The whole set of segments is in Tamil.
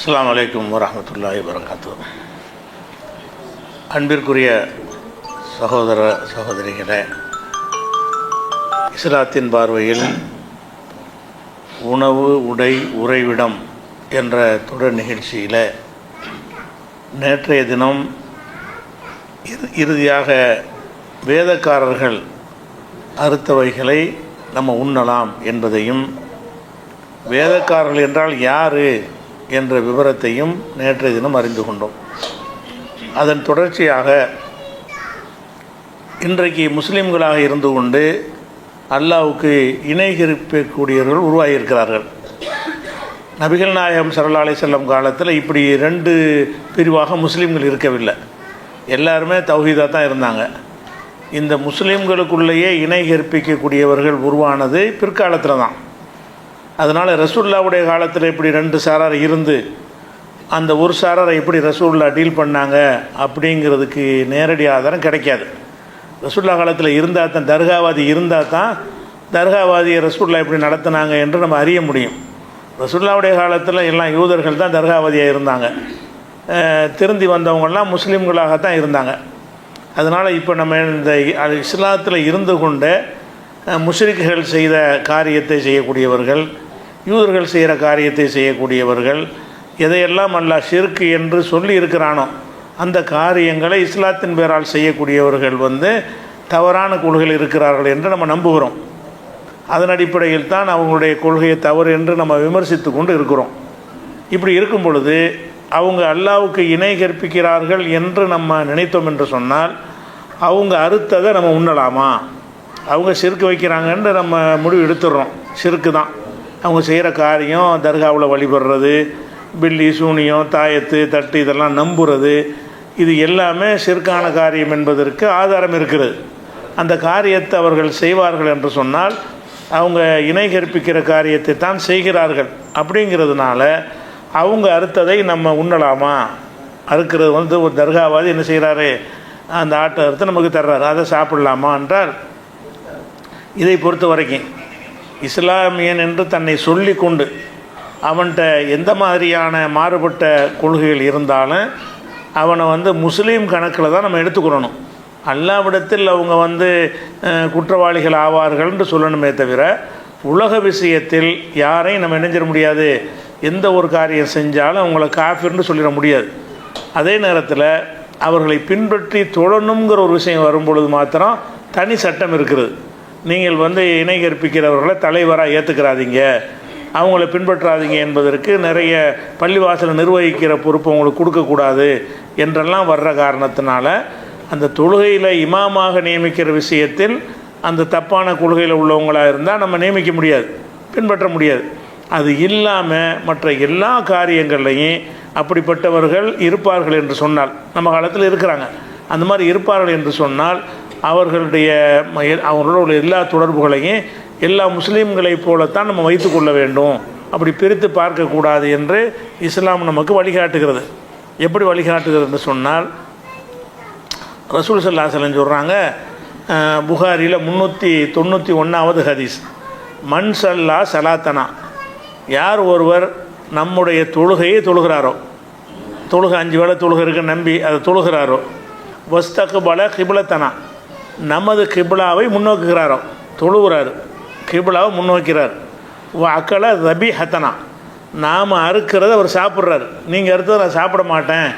அஸ்ஸலாமு அலைக்கும் வரஹ்மத்துல்லாஹி வபரகாத்துஹு. அன்பிற்குரிய சகோதர சகோதரிகளே, இஸ்லாத்தின் பார்வையில் உணவு, உடை, உறைவிடம் என்ற தொடர் நிகழ்ச்சியில் நேற்றைய தினம் இறுதியாக வேதக்காரர்கள் அறுத்தவைகளை நம்ம உண்ணலாம் என்பதையும், வேதக்காரர்கள் என்றால் யார் என்ற விவரத்தையும் நேற்றைய தினம் அறிந்து கொண்டோம். அதன் தொடர்ச்சியாக இன்றைக்கு முஸ்லீம்களாக இருந்து கொண்டு அல்லாஹ்வுக்கு இணை கற்பிக்கக்கூடியவர்கள் உருவாகியிருக்கிறார்கள். நபிகள் நாயகம் ஸல்லல்லாஹு அலைஹி வஸல்லம் காலத்தில் இப்படி ரெண்டு பிரிவாக முஸ்லீம்கள் இருக்கவில்லை. எல்லாருமே தௌஹீதாக தான் இருந்தாங்க. இந்த முஸ்லீம்களுக்குள்ளேயே இணை கற்பிக்கக்கூடியவர்கள் உருவானது பிற்காலத்தில் தான். அதனால் ரசூலுல்லாவுடைய காலத்தில் இப்படி ரெண்டு சாரார் இருந்து அந்த ஒரு சாராரை எப்படி ரசூலுல்லா டீல் பண்ணாங்க அப்படிங்கிறதுக்கு நேரடி ஆதாரம் கிடைக்காது. ரசூலுல்லா காலத்தில் இருந்தால் தான், தர்காவாதி இருந்தால் தான் தர்காவாதியை ரசூலுல்லா எப்படி நடத்தினாங்க என்று நம்ம அறிய முடியும். ரசூலுல்லாவுடைய காலத்தில் எல்லாம் யூதர்கள் தான் தர்காவாதியாக இருந்தாங்க. திருந்தி வந்தவங்கள்லாம் முஸ்லீம்களாகத்தான் இருந்தாங்க. அதனால் இப்போ நம்ம இந்த இஸ்லாத்தில் இருந்து கொண்டு முஷ்ரிக்குகள் செய்த காரியத்தை செய்யக்கூடியவர்கள், யூதர்கள் செய்கிற காரியத்தை செய்யக்கூடியவர்கள், எதையெல்லாம் அல்லாஹ் ஷிர்க் என்று சொல்லி இருக்கிறானோ அந்த காரியங்களை இஸ்லாத்தின் பேரால் செய்யக்கூடியவர்கள் தவறான கொள்கையில் இருக்கிறார்கள் என்று நம்ம நம்புகிறோம். அதன் அடிப்படையில் தான் அவங்களுடைய கொள்கையை தவறு என்று நம்ம விமர்சித்து கொண்டு இருக்கிறோம். இப்படி இருக்கும் பொழுது அவங்க அல்லாஹ்வுக்கு இணை கற்பிக்கிறார்கள் என்று நம்ம நினைத்தோம் என்று சொன்னால் அவங்க அறுத்ததை நம்ம உண்ணலாமா? அவங்க ஷிர்க் வைக்கிறாங்கன்னு நம்ம முடிவு எடுத்துடுறோம். ஷிர்க்கு தான் அவங்க செய்கிற காரியம். தர்காவில் வழிபடுறது, பில்லி, சூனியம், தாயத்து, தட்டு இதெல்லாம் நம்புறது, இது எல்லாமே ஷிர்கான காரியம் என்பதற்கு ஆதாரம் இருக்கிறது. அந்த காரியத்தை அவர்கள் செய்வார்கள் என்று சொன்னால் அவங்க இணை கற்பிக்கிற காரியத்தை தான் செய்கிறார்கள். அப்படிங்கிறதுனால அவங்க அறுத்ததை நம்ம உண்ணலாமா? அறுக்கிறது ஒரு தர்காவாதி என்ன செய்கிறாரு, அந்த ஆட்டை அறுத்து நமக்கு தர்றாரு, அதை சாப்பிடலாமா என்றால், இதை பொறுத்த வரைக்கும் இஸ்லாமியன் என்று தன்னை சொல்லி கொண்டு அவன்கிட்ட எந்த மாதிரியான மாறுபட்ட கொள்கைகள் இருந்தாலும் அவனை முஸ்லீம் கணக்கில் தான் நம்ம எடுத்துக்கிறணும். அல்லாவிடத்தில் அவங்க குற்றவாளிகள் ஆவார்கள்னு சொல்லணுமே தவிர உலக விஷயத்தில் யாரையும் நம்ம இணைஞ்சிட முடியாது. எந்த ஒரு காரியம் செஞ்சாலும் அவங்கள காஃபிர்னு சொல்லிட முடியாது. அதே நேரத்தில் அவர்களை பின்பற்றி தொழணுங்கிற ஒரு விஷயம் வரும்பொழுது மாத்திரம் தனி சட்டம் இருக்கிறது. நீங்கள் இணை கற்பிக்கிறவர்களை தலைவராக ஏற்றுக்கிறாதீங்க, அவங்கள பின்பற்றாதீங்க என்பதற்கு நிறைய பள்ளிவாசலை நிர்வகிக்கிற பொறுப்பு அவங்களுக்கு கொடுக்கக்கூடாது என்றெல்லாம் வர்ற காரணத்தினால அந்த தொழுகையில் இமாமாக நியமிக்கிற விஷயத்தில் அந்த தப்பான கொள்கையில் உள்ளவங்களாக இருந்தால் நம்ம நியமிக்க முடியாது, பின்பற்ற முடியாது. அது இல்லாமல் மற்ற எல்லா காரியங்கள்லையும் அப்படிப்பட்டவர்கள் இருப்பார்கள் என்று சொன்னால், நம்ம காலத்தில் இருக்கிறாங்க, அந்த மாதிரி இருப்பார்கள் என்று சொன்னால் அவர்களோட உள்ள எல்லா தொடர்புகளையும் எல்லா முஸ்லீம்களைப் போலத்தான் நம்ம வைத்து கொள்ள வேண்டும். அப்படி பிரித்து பார்க்கக்கூடாது என்று இஸ்லாம் நமக்கு வழிகாட்டுகிறது. எப்படி வழிகாட்டுகிறதுன்னு சொன்னால், ரசூல் ஸல்லல்லாஹு அலைஹி வஸல்லம் சொல்கிறாங்க, புகாரியில் 391வது ஹதீஸ், மன் ஸல்லா ஸலாத்தனா, யார் ஒருவர் நம்முடைய தொழுகையை தொழுகிறாரோ, தொழுகை 5 வேளை தொழுகை இருக்க நம்பி அதை தொழுகிறாரோ, வஸ்தக்பல கிப்லத்தனா, நமது கிப்லாவை முன்னோக்குகிறாரோ, தொழுகிறார், கிப்லாவை முன்னோக்கிறார், அக்கலை ரபி ஹத்தனா, நாம் அறுக்கிறத அவர் சாப்பிட்றாரு, நீங்கள் அறுத்ததை நான் சாப்பிட மாட்டேன்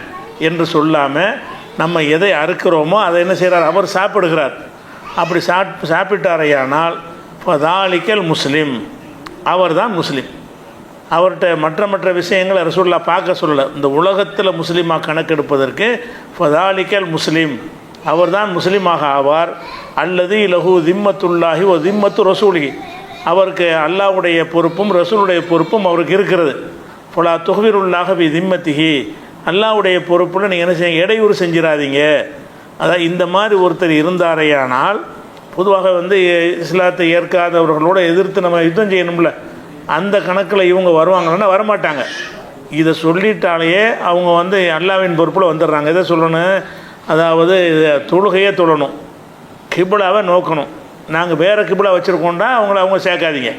என்று சொல்லாமல் நம்ம எதை அறுக்கிறோமோ அதை என்ன செய்கிறார், அவர் சாப்பிடுகிறார். அப்படி சாப்பிட்டாரையானால் ஃபதாலிக்கல் முஸ்லீம், அவர் தான் முஸ்லீம். அவர்கிட்ட மற்ற விஷயங்களை ரசூலுல்லா பார்க்க சொல்லலை. இந்த உலகத்தில் முஸ்லீமாக கணக்கெடுப்பதற்கு ஃபதாலிக்கல் முஸ்லீம், அவர் தான் முஸ்லீமாக ஆவார். அல்லது லஹு திம்மத்துல்லாஹி ஓ திம்மத்து ரசூலி, அவருக்கு அல்லாஹ்வுடைய பொறுப்பும் ரசூலுடைய பொறுப்பும் அவருக்கு இருக்கிறது. ஃபலா துஹ்விருல்லாஹ பி திம்மத்திஹி, அல்லாஹ்வுடைய பொறுப்பில் நீங்கள் என்ன செய்ய, இடையூறு செஞ்சிடாதீங்க. அதான் இந்த மாதிரி ஒருத்தர் இருந்தாரையானால், பொதுவாக இஸ்லாத்தை ஏற்காதவர்களோடு எதிர்த்து நம்ம யுத்தம் செய்யணும்ல, அந்த கணக்கில் இவங்க வருவாங்கன்னா வரமாட்டாங்க. இதை சொல்லிட்டாலேயே அவங்க அல்லாஹ்வின் பொறுப்பில் வந்துடுறாங்க. இதை சொல்லணும், அதாவது தொழுகையே தொழணும், கிப்லாவை நோக்கணும். நாங்கள் வேறு கிப்லா வச்சுருக்கோண்டா அவங்க சேர்க்காதீங்க.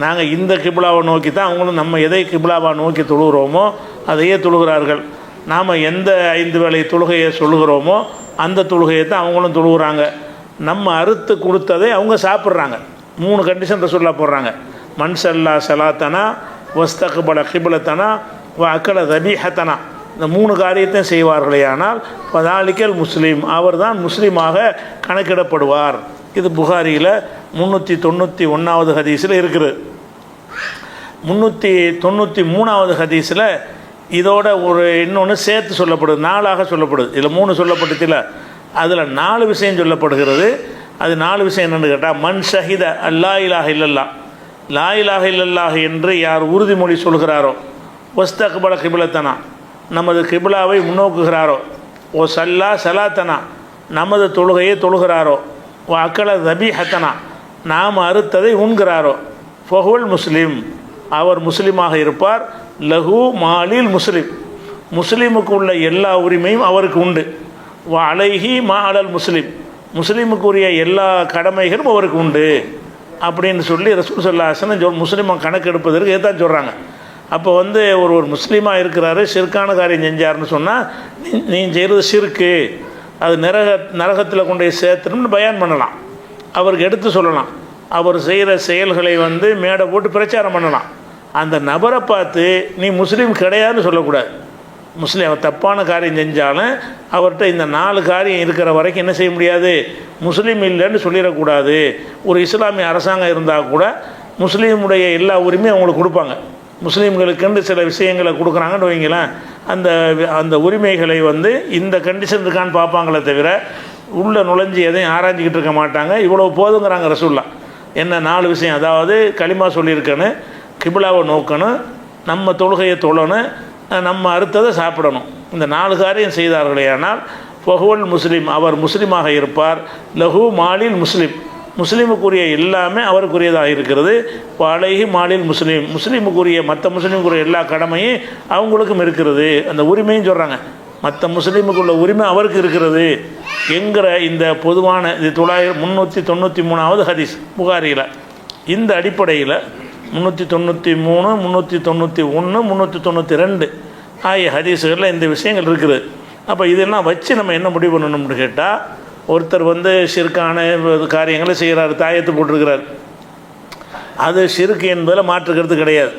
நாங்கள் இந்த கிபிலாவை நோக்கி தான் அவங்களும் நம்ம எதை கிபிலாவை நோக்கி தொழுகிறோமோ அதையே தொழுகிறார்கள். நாம் எந்த 5 வேளை தொழுகையை சொல்லுகிறோமோ அந்த தொழுகையை தான் அவங்களும் தொழுகிறாங்க. நம்ம அறுத்து கொடுத்ததை அவங்க சாப்பிட்றாங்க. 3 கண்டிஷன் ரசூலுல்லாஹ் போடுறாங்க. மன்சல்லா சலாத்தனா வஸ்தக்பல கிபிலத்தனா அக்கல தபீஹத்தனா, இந்த 3 காரியத்தையும் செய்வார்களே ஆனால் பதாலிக்கல் முஸ்லீம், அவர் தான் முஸ்லீமாக கணக்கிடப்படுவார். இது புகாரியில் 391வது ஹதீஸில் இருக்குது. 393வது ஹதீஸில் இதோட ஒரு இன்னொன்று சேர்த்து சொல்லப்படுது, 4ஆக சொல்லப்படுது. இதில் 3 சொல்லப்பட்டுச்சுல, அதில் 4 விஷயம் சொல்லப்படுகிறது. அது 4 விஷயம் என்னென்னு கேட்டால், மன் ஷஹித அல்லா இலாஹ இல்லல்லா, லா இலாஹ இல்லல்லாஹ் என்று யார் உறுதிமொழி சொல்கிறாரோ, வஸ்தக்பல கிபிலத்தனா, நமது கிபிலாவை முன்னோக்குகிறாரோ, ஓ சல்லா சலாத்தனா, நமது தொழுகையை தொழுகிறாரோ, ஓ அக்கல தபீஹத்தனா, நாம் அறுத்ததை உண்கிறாரோ, ஃபஹுல் முஸ்லீம், அவர் முஸ்லீமாக இருப்பார். லஹு மாலில் முஸ்லீம், முஸ்லீமுக்கு உள்ள எல்லா உரிமையும் அவருக்கு உண்டு. வ அலைஹி மா அலல் முஸ்லீம், முஸ்லீமுக்குரிய எல்லா கடமைகளும் அவருக்கு உண்டு அப்படின்னு சொல்லி ரசூல் ஸல்லல்லாஹு அலைஹி வஸல்லம் முஸ்லீமை கணக்கெடுப்பதற்கு ஏதான் சொல்கிறாங்க. அப்போ ஒரு முஸ்லீமாக இருக்கிறாரு, ஷிர்கான காரியம் செஞ்சார்னு சொன்னால் நீ செய்கிறது ஷிர்க்கு, அது நரகத்தில் கொண்டு போய் சேர்த்துணும்னு பயான் பண்ணலாம், அவருக்கு எடுத்து சொல்லலாம். அவர் செய்கிற செயல்களை மேடை போட்டு பிரச்சாரம் பண்ணலாம். அந்த நபரை பார்த்து நீ முஸ்லீம் கிடையாதுன்னு சொல்லக்கூடாது. முஸ்லீம் அவர் தப்பான காரியம் செஞ்சாலும் அவர்கிட்ட இந்த 4 காரியம் இருக்கிற வரைக்கும் என்ன செய்ய முடியாது, முஸ்லீம் இல்லைன்னு சொல்லிடக்கூடாது. ஒரு இஸ்லாமிய அரசாங்கம் இருந்தால் கூட முஸ்லீமுடைய எல்லா உரிமையும் அவங்களுக்கு கொடுப்பாங்க. முஸ்லீம்களுக்குன்னு சில விஷயங்களை கொடுக்குறாங்கன்னு வைங்களேன், அந்த உரிமைகளை இந்த கண்டிஷன் இருக்கான்னு பார்ப்பாங்களே தவிர உள்ளே நுழைஞ்சி எதையும் ஆராய்ஞ்சிக்கிட்டு இருக்க மாட்டாங்க. இவ்வளோ போதுங்கிறாங்க ரசூலுல்லாஹ். என்ன 4 விஷயம், அதாவது களிமா சொல்லியிருக்கணும், கிபிலாவை நோக்கணும், நம்ம தொழுகையை தொழணும், நம்ம அறுத்ததை சாப்பிடணும். இந்த 4 காரியம் செய்தார்களே ஆனால் ஃபஹுவல் முஸ்லீம், அவர் முஸ்லீமாக இருப்பார். லஹு மாலில் முஸ்லீம், முஸ்லீமுக்குரிய எல்லாமே அவருக்குரியதாக இருக்கிறது. அலைஹி மாலில் முஸ்லீம், முஸ்லீமுக்குரிய மற்ற முஸ்லீமுக்குரிய எல்லா கடமையும் அவங்களுக்கும் இருக்கிறது. அந்த உரிமையும் சொல்கிறாங்க, மற்ற முஸ்லீமுக்குள்ள உரிமை அவருக்கு இருக்கிறது என்கிற இந்த பொதுவான இது 393வது ஹதீஸ் புகாரியில். இந்த அடிப்படையில் 393, 391, 392 ஆகிய ஹதீஸுகளில் இந்த விஷயங்கள் இருக்குது. அப்போ இதெல்லாம் வச்சு நம்ம என்ன முடிவு பண்ணணும்னு கேட்டால், ஒருத்தர் ஷிர்கான காரியங்களை செய்கிறார், தாயத்து போட்டிருக்கிறார், அது ஷிர்க் என்பதில் மாற்றுக்கிறது கிடையாது,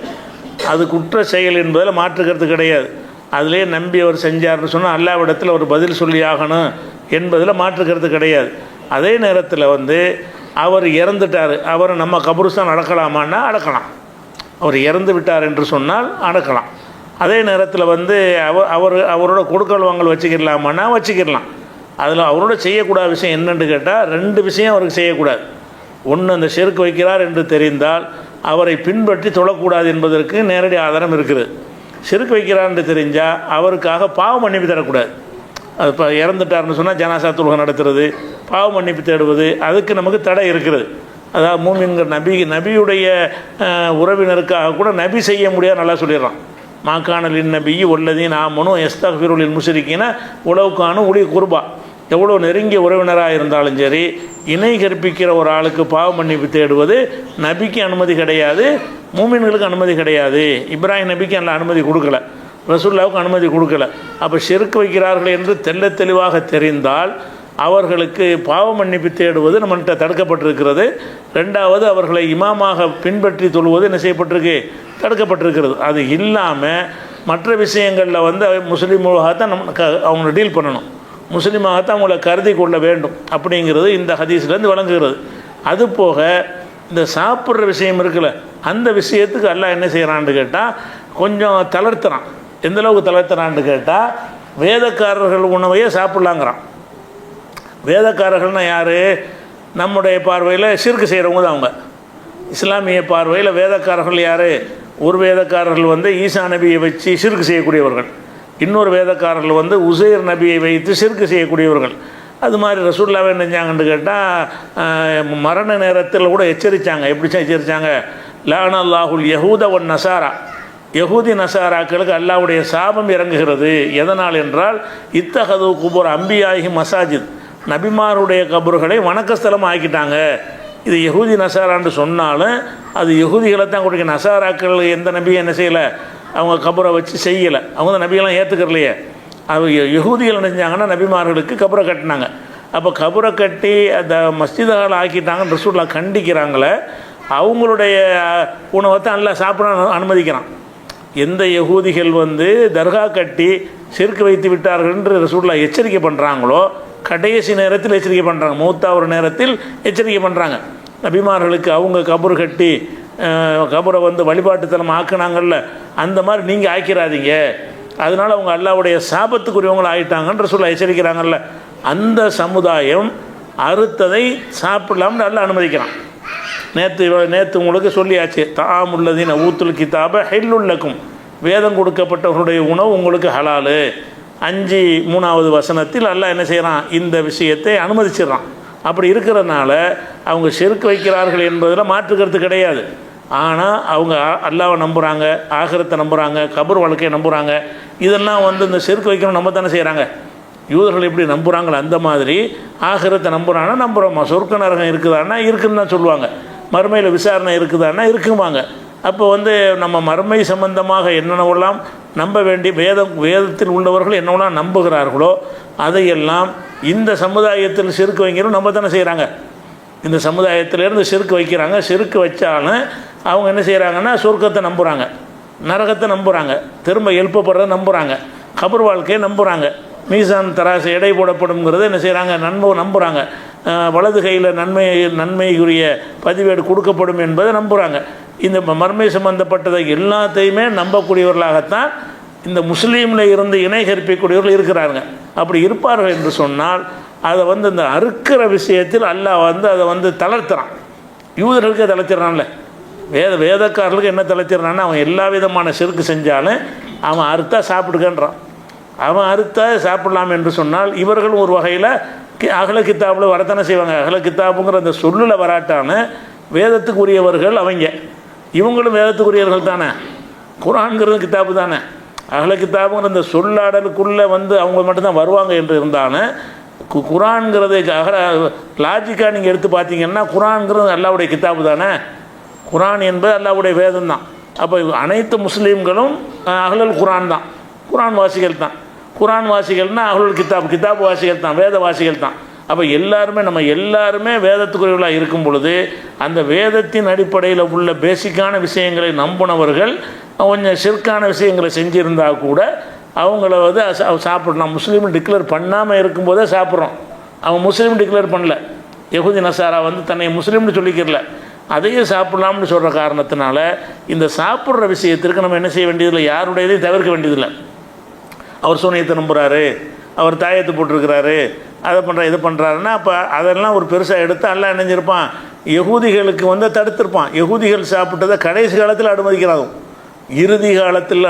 அது குற்ற செயல் என்பதில் மாற்றுக்கிறது கிடையாது. அதிலே நம்பி அவர் செஞ்சார்னு சொன்னால் அல்லாஹ்விடத்தில் ஒரு பதில் சொல்லி ஆகணும் என்பதில் மாற்றுக்கிறது கிடையாது. அதே நேரத்தில் அவர் இறந்துட்டார், அவரை நம்ம கபருஸ்தான் அடக்கலாமான்னா அடக்கலாம். அவர் இறந்து விட்டார் என்று சொன்னால் அடக்கலாம். அதே நேரத்தில் அவரோட கொடுக்கல் வாங்கல் வச்சுக்கிடலாமான்னா வச்சுக்கிடலாம். அதில் அவரோட செய்யக்கூடாத விஷயம் என்னென்னு கேட்டால் 2 விஷயம் அவருக்கு செய்யக்கூடாது. ஒன்று, அந்த ஷிர்க் வைக்கிறார் என்று தெரிந்தால் அவரை பின்பற்றி தொழக்கூடாது என்பதற்கு நேரடி ஆதாரம் இருக்குது. ஷிர்க் வைக்கிறார் என்று தெரிஞ்சால் அவருக்காக பாவ மன்னிப்பு தரக்கூடாது. அது இப்போ இறந்துட்டார்னு சொன்னால் ஜனாசா தொழுகை நடத்துறது, பாவ மன்னிப்பு தேடுவது, அதுக்கு நமக்கு தடை இருக்கிறது. அதாவது மூமின்கிற நபியுடைய உறவினருக்காக கூட நபி செய்ய முடியாது நல்லா சொல்லிடுறான். மாக்கானலின் நபி உள்ளதீன் ஆமனும் எஸ்தக்ஃபிருலில் முஷ்ரிக்கீன உலவுக்கான உலி குர்பா, எவ்வளோ நெருங்கிய உறவினராக இருந்தாலும் சரி, இணை கற்பிக்கிற ஒரு ஆளுக்கு பாவ மன்னிப்பு தேடுவது நபிக்கு அனுமதி கிடையாது, மூமின்களுக்கு அனுமதி கிடையாது. இப்ராஹிம் நபிக்கு அந்த அனுமதி கொடுக்கல, ரசூலுல்லாவுக்கு அனுமதி கொடுக்கல. அப்போ ஷிர்க் வைக்கிறார்கள் என்று தெள்ள தெளிவாக தெரிந்தால் அவர்களுக்கு பாவ மன்னிப்பு தேடுவது நம்மள்கிட்ட தடுக்கப்பட்டிருக்கிறது. 2வது, அவர்களை இமாமாக பின்பற்றி தொழுவது என்ன செய்யப்பட்டிருக்கு, தடுக்கப்பட்டிருக்கிறது. அது இல்லாமல் மற்ற விஷயங்களில் முஸ்லீமாகத்தான் அவங்கள டீல் பண்ணணும், முஸ்லீமாகத்தான் அவங்கள கருதி கொள்ள வேண்டும் அப்படிங்கிறது இந்த ஹதீஸ்லேருந்து வழங்குகிறது. அதுபோக இந்த சாப்பிட்ற விஷயம் இருக்குல்ல, அந்த விஷயத்துக்கு அல்லாஹ் என்ன செய்கிறான்னு கேட்டால் கொஞ்சம் தளர்த்துறான். எந்தளவுக்கு தளர்த்துறான்னு கேட்டால், வேதக்காரர்கள் உணவையே சாப்பிட்லாங்கிறான். வேதக்காரர்கள்னால் யார்? நம்முடைய பார்வையில் ஷிர்க் செய்கிறவங்க தான் அவங்க. இஸ்லாமிய பார்வையில் வேதக்காரர்கள் யார்? ஒரு வேதக்காரர்கள் ஈசா நபியை வச்சு ஷிர்க் செய்யக்கூடியவர்கள், இன்னொரு வேதக்காரர்கள் உசைர் நபியை வைத்து ஷிர்க் செய்யக்கூடியவர்கள். அது மாதிரி ரசூலுல்லாஹ் என்ன செஞ்சாங்கன்னு கேட்டால் மரண நேரத்தில் கூட எச்சரித்தாங்க. எப்படி எச்சரித்தாங்க? லானல்லாஹுல் யஹூத ஒன் நசாரா, யஹூதி நசாராக்களுக்கு அல்லாஹ்வுடைய சாபம் இறங்குகிறது. எதனால் என்றால், இத்தஹது குபூர் அம்பியாஹி மசாஜித், நபிமாருடைய கபர்களை வணக்கஸ்தலம் ஆக்கிட்டாங்க இது யஹூதி நசாரான்னு சொன்னாலும் அது யஹூதிகளை தான் கொடுக்க. நசாராக்கள் எந்த நபியும் என்ன செய்யலை, அவங்க கபரை வச்சு செய்யலை, அவங்க தான் நபியெல்லாம் ஏற்றுக்கிறலையே. அவங்க யஹூதிகள் நினைஞ்சாங்கன்னா நபிமார்களுக்கு கபரை கட்டினாங்க. அப்போ கபரை கட்டி அந்த மஸ்ஜிதுகளை ஆக்கிட்டாங்கன்னு ரசூலுல்லாஹ் கண்டிக்கிறாங்களே, அவங்களுடைய உணவை தான் எல்லாம் சாப்பிட அனுமதிக்கிறான். எந்த யகூதிகள் தர்கா கட்டி சிறுக்கு வைத்து விட்டார்கள் என்று ரசூலுல்லாஹ் எச்சரிக்கை பண்ணுறாங்களோ, கடைசி நேரத்தில் எச்சரிக்கை பண்ணுறாங்க, மௌத்தாவுற நேரத்தில் எச்சரிக்கை பண்ணுறாங்க. நபிமார்களுக்கு அவங்க கபர் கட்டி கபரை வழிபாட்டுத்தலம் ஆக்குனாங்கல்ல, அந்த மாதிரி நீங்கள் ஆக்கிறாதீங்க, அதனால் அவங்க அல்லாஹ்வுடைய சாபத்துக்குரியவங்களை ஆகிட்டாங்கன்னு ரசூலுல்லாஹ் எச்சரிக்கிறாங்கல்ல. அந்த சமுதாயம் அறுத்ததை சாப்பிடலாம்னு அல்லாஹ் அனுமதிக்கிறான். நேற்று உங்களுக்கு சொல்லியாச்சு, தாமுல்லதீன ஊத்துல் கிதாப ஹில்லுல்லக்கும், வேதம் கொடுக்கப்பட்டவர்களுடைய உணவு உங்களுக்கு ஹலாலு. 5:3 வசனத்தில் அல்லாஹ் என்ன செய்கிறான், இந்த விஷயத்தை அனுமதிச்சிடறான். அப்படி இருக்கிறதுனால அவங்க ஷிர்க் வைக்கிறார்கள் என்பதில் மாற்றுக்கிறது கிடையாது. ஆனால் அவங்க அல்லாஹ்வை நம்புகிறாங்க, ஆகிரத்தை நம்புகிறாங்க, கபர் வாழ்க்கையை நம்புகிறாங்க. இதெல்லாம் இந்த ஷிர்க் வைக்கணும் நம்ம தானே செய்கிறாங்க. யூதர்கள் எப்படி நம்புகிறாங்களோ அந்த மாதிரி ஆகிரத்தை நம்புகிறான்னா நம்புகிறோமா, சொர்க்க நரகம் இருக்குதான்னா இருக்குன்னு தான் சொல்லுவாங்க, மறுமையில் விசாரணை இருக்குதான்னா இருக்குமாங்க. அப்போ நம்ம மறுமை சம்பந்தமாக என்னென்னவெல்லாம் நம்ப வேண்டி வேதத்தில் உள்ளவர்கள் என்னவெல்லாம் நம்புகிறார்களோ அதையெல்லாம் இந்த சமுதாயத்தில் ஷிர்க் வைக்கிறோம் நம்ம தானே செய்கிறாங்க. இந்த சமுதாயத்திலேருந்து ஷிர்க் வைக்கிறாங்க. ஷிர்க் வச்சாலும் அவங்க என்ன செய்கிறாங்கன்னா சொர்க்கத்தை நம்புகிறாங்க, நரகத்தை நம்புகிறாங்க, திரும்ப எழுப்பப்படுறதை நம்புகிறாங்க, கபர் வாழ்க்கையை நம்புகிறாங்க, மீசான் தராசு எடை போடப்படும்ங்கிறத என்ன செய்கிறாங்க, நம்புகிறாங்க, வலது கையில் நன்மைக்குரிய பதிவேடு கொடுக்கப்படும் என்பதை நம்புகிறாங்க. இந்த மர்மை சம்பந்தப்பட்டதை எல்லாத்தையுமே நம்பக்கூடியவர்களாகத்தான் இந்த முஸ்லீமில் இருந்து இணை கற்பிக்கக்கூடியவர்கள் இருக்கிறாங்க. அப்படி இருப்பார்கள் என்று சொன்னால் அதை இந்த அறுக்கிற விஷயத்தில் அல்லாஹ் அதை தளர்த்துறான். யூதர்களுக்கு தளர்த்திடறான்ல, வேதக்காரர்களுக்கு என்ன தளர்த்திடறான்னா, அவன் எல்லா விதமான ஷிர்க் செஞ்சாலும் அவன் அறுத்தா சாப்பிடுகின்றான். அவன் அறுத்தா சாப்பிடலாம் என்று சொன்னால் இவர்கள் ஒரு வகையில் அகல கித்தாபில் வரத்தானே செய்வாங்க. அகல கித்தாபுங்கிற அந்த சொல்லில் வராட்டான வேதத்துக்குரியவர்கள் அவங்க, இவங்களும் வேதத்துக்குரியவர்கள் தானே. குர்ஆன்கிறது கித்தாபு தானே. அகல கித்தாபுங்கிற அந்த சொல்லாடலுக்குள்ளே அவங்க மட்டும்தான் வருவாங்க என்று இருந்தாலும் குர்ஆன்கிறது லாஜிக்காக நீங்கள் எடுத்து பார்த்தீங்கன்னா குர்ஆன்கிறது அல்லாஹ்வுடைய கித்தாபு தானே. குர்ஆன் என்பது அல்லாஹ்வுடைய வேதம் தான். அப்போ அனைத்து முஸ்லீம்களும் அஹ்லுல் குர்ஆன் தான், குர்ஆன் வாசிகள் தான். குர்ஆன் வாசிகள்னால் அஹ்லுல் கிதாப் வாசிகள் தான், வேத வாசிகள் தான். அப்போ நம்ம எல்லாருமே வேதத்துக்குரியவர்களாக இருக்கும் பொழுது அந்த வேதத்தின் அடிப்படையில் உள்ள பேசிக்கான விஷயங்களை நம்பினவர்கள் கொஞ்சம் ஷிர்கான விஷயங்களை செஞ்சுருந்தால் கூட அவங்கள சாப்பிடலாம். முஸ்லீம் டிக்ளேர் பண்ணாமல் இருக்கும்போதே சாப்பிட்றோம். அவன் முஸ்லீம் டிக்ளேர் பண்ணல, யஹூதி நசாரா தன்னை முஸ்லீம்னு சொல்லிக்கிறல, அதையும் சாப்பிடலாம்னு சொல்கிற காரணத்தினால இந்த சாப்பிட்ற விஷயத்திற்கு நம்ம என்ன செய்ய வேண்டியதில்லை, யாருடையதையும் தவிர்க்க வேண்டியதில்லை. அவர் சூனியத்தை நம்புகிறாரு, அவர் தாயத்தை போட்டிருக்கிறாரு, அதை பண்ணுற இது பண்ணுறாருன்னா அப்போ அதெல்லாம் ஒரு பெருசாக எடுத்து எல்லாம் இணைஞ்சிருப்பான். யகூதிகளுக்கு தடுத்திருப்பான். யகூதிகள் சாப்பிட்டதை கடைசி காலத்தில் அனுமதிக்கிறாங்க. இறுதி காலத்தில்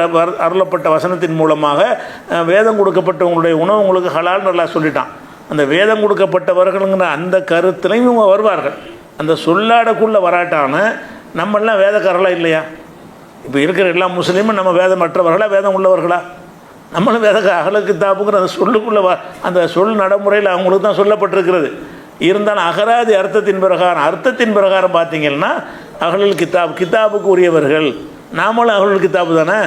அருளப்பட்ட வசனத்தின் மூலமாக வேதம் கொடுக்கப்பட்டவங்களுடைய உணவு உங்களுக்கு ஹலால்னு நல்லா சொல்லிட்டான். அந்த வேதம் கொடுக்கப்பட்டவர்களுங்கிற அந்த கருத்துலையும் இவங்க வருவார்கள். அந்த சொல்லாடக்குள்ளே வராட்டான நம்மளாம் வேதக்காரர்களாக இல்லையா? இப்போ இருக்கிற எல்லா முஸ்லீமும் நம்ம வேதமற்றவர்களா, வேதம் உள்ளவர்களா? நம்மளும் அகல கித்தாபுங்கிற அந்த சொல்லுக்குள்ளே அந்த சொல் நடைமுறையில் அவங்களுக்கு தான் சொல்லப்பட்டிருக்கிறது. இருந்தாலும் அகராதி அர்த்தத்தின் பிரகாரம் பார்த்தீங்கன்னா அகலுல் கித்தாபுக்கு உரியவர்கள் நாமளும் அகலுல் கித்தாபு தானே.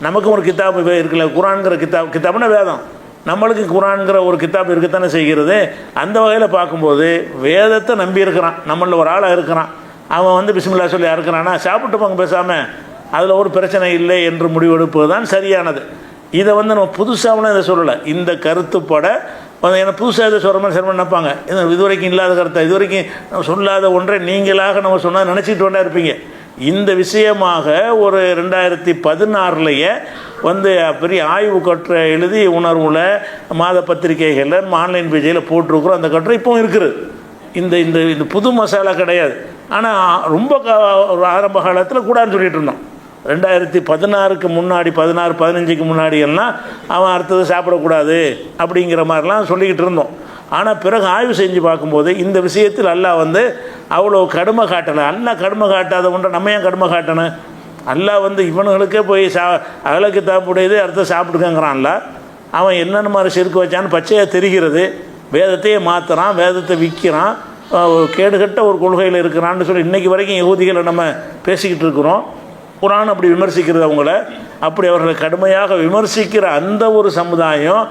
நமக்கும் ஒரு கித்தாபு இருக்குல்ல, குர்ஆன்கிற கித்தாபுனா வேதம். நம்மளுக்கு குர்ஆன்கிற ஒரு கித்தாப் இருக்கத்தானே செய்கிறது. அந்த வகையில் பார்க்கும்போது வேதத்தை நம்பி இருக்கிறான், நம்மளில் ஒரு ஆளாக இருக்கிறான். அவன் பிஸ்மில்லா சொல்லி இருக்கிறான்னா சாப்பிட்டு போங்க பேசாமல், அதில் ஒரு பிரச்சனை இல்லை என்று முடிவெடுப்பது தான் சரியானது. இதை நம்ம புதுசாகவும் இதை சொல்லலை. இந்த கருத்துப்பட ஏன்னா புதுசாக இதை சொல்கிற மாதிரி சிரமம் நினைப்பாங்க. இதுவரைக்கும் இல்லாத கருத்தை, இதுவரைக்கும் நம்ம சொல்லாத ஒன்றை நீங்களாக நம்ம சொன்னால் நினச்சிட்டு வேண்டா இருப்பீங்க. இந்த விஷயமாக ஒரு 2016 பெரிய ஆய்வு கட்டுரை எழுதி உணர்வில் மாத பத்திரிகைகளில் ஆன்லைன் பேஜில் போட்டிருக்கிறோம். அந்த கட்டுரை இப்போவும் இருக்குது. இந்த புது மசாலா கிடையாது. ஆனால் ரொம்ப ஆரம்ப காலத்தில் கூடாதுன்னு சொல்லிகிட்டு இருந்தோம். 2016க்கு முன்னாடி 15க்கு முன்னாடி எல்லாம் அவன் அடுத்தது சாப்பிடக்கூடாது அப்படிங்கிற மாதிரிலாம் சொல்லிக்கிட்டு இருந்தோம். ஆனால் பிறகு ஆய்வு செஞ்சு பார்க்கும்போது இந்த விஷயத்தில் அல்லாஹ் அவ்வளோ கடுமை காட்டலை. அல்லாஹ் கடுமை காட்டாத ஒன்றை நம்ம ஏன் கடுமை காட்டணும்? அல்லாஹ் இவனுங்களுக்கே போய் அகலுக்கு தாப்புடையது அடுத்த சாப்பிட்டுக்கங்கிறான்ல. அவன் என்னென்ன மாதிரி செருக்கு வச்சான்னு பச்சையாக தெரிகிறது. வேதத்தையே மாற்றுறான், வேதத்தை விற்கிறான். கேடுகட்ட ஒரு கொள்கையில் இருக்கிறான்னு சொல்லி இன்றைக்கி வரைக்கும் யகூதிகளை நம்ம பேசிக்கிட்டு இருக்கிறோம். குர்ஆன் அப்படி விமர்சிக்கிறது அவங்கள, அப்படி அவர்களை கடுமையாக விமர்சிக்கிற அந்த ஒரு சமுதாயம்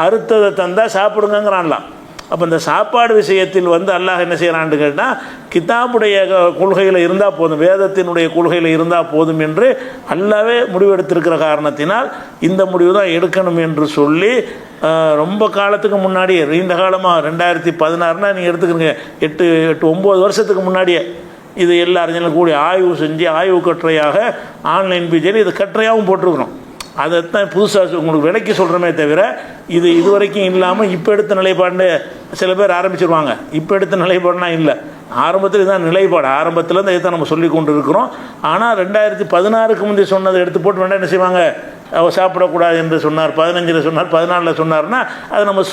அறுத்ததை தந்தால் சாப்பிடுங்கிறான்லாம். அப்போ இந்த சாப்பாடு விஷயத்தில் அல்லாஹ் என்ன செய்கிறான்னு கேட்டால், கிதாபுடைய கொள்கையில் இருந்தால் போதும், வேதத்தினுடைய கொள்கையில் இருந்தால் போதும் என்று அல்லாவே முடிவெடுத்திருக்கிற காரணத்தினால் இந்த முடிவு தான் எடுக்கணும் என்று சொல்லி ரொம்ப காலத்துக்கு முன்னாடியே, நீண்ட காலமாக 2016 நீங்கள் எடுத்துக்கிறீங்க, 8-9 வருஷத்துக்கு முன்னாடியே இது எல்லா அறிஞர்களும் கூடி ஆய்வு செஞ்சு ஆய்வு கட்டுரையாக ஆன்லைன் பிஜியில் இது கட்டுரையாகவும் போட்டிருக்கிறோம். அதைத்தான் புதுசாக உங்களுக்கு விலைக்கு சொல்கிறோமே தவிர இது வரைக்கும் இல்லாமல் இப்போ எடுத்த நிலைப்பாடு சில பேர் ஆரம்பிச்சிருவாங்க. இப்போ எடுத்த நிலைப்பாடுனா இல்லை, ஆரம்பத்தில் இதுதான் நிலைப்பாடு, ஆரம்பத்துலேருந்து இதை தான் நம்ம சொல்லி கொண்டு இருக்கிறோம். ஆனால் 2016க்கு முந்தைய சொன்னதை எடுத்து போட்டு வேண்டாம் என்ன செய்வாங்க, அவர் சாப்பிடக்கூடாது என்று சொன்னார், 15 சொன்னார், 14 சொன்னார்னா அது நம்ம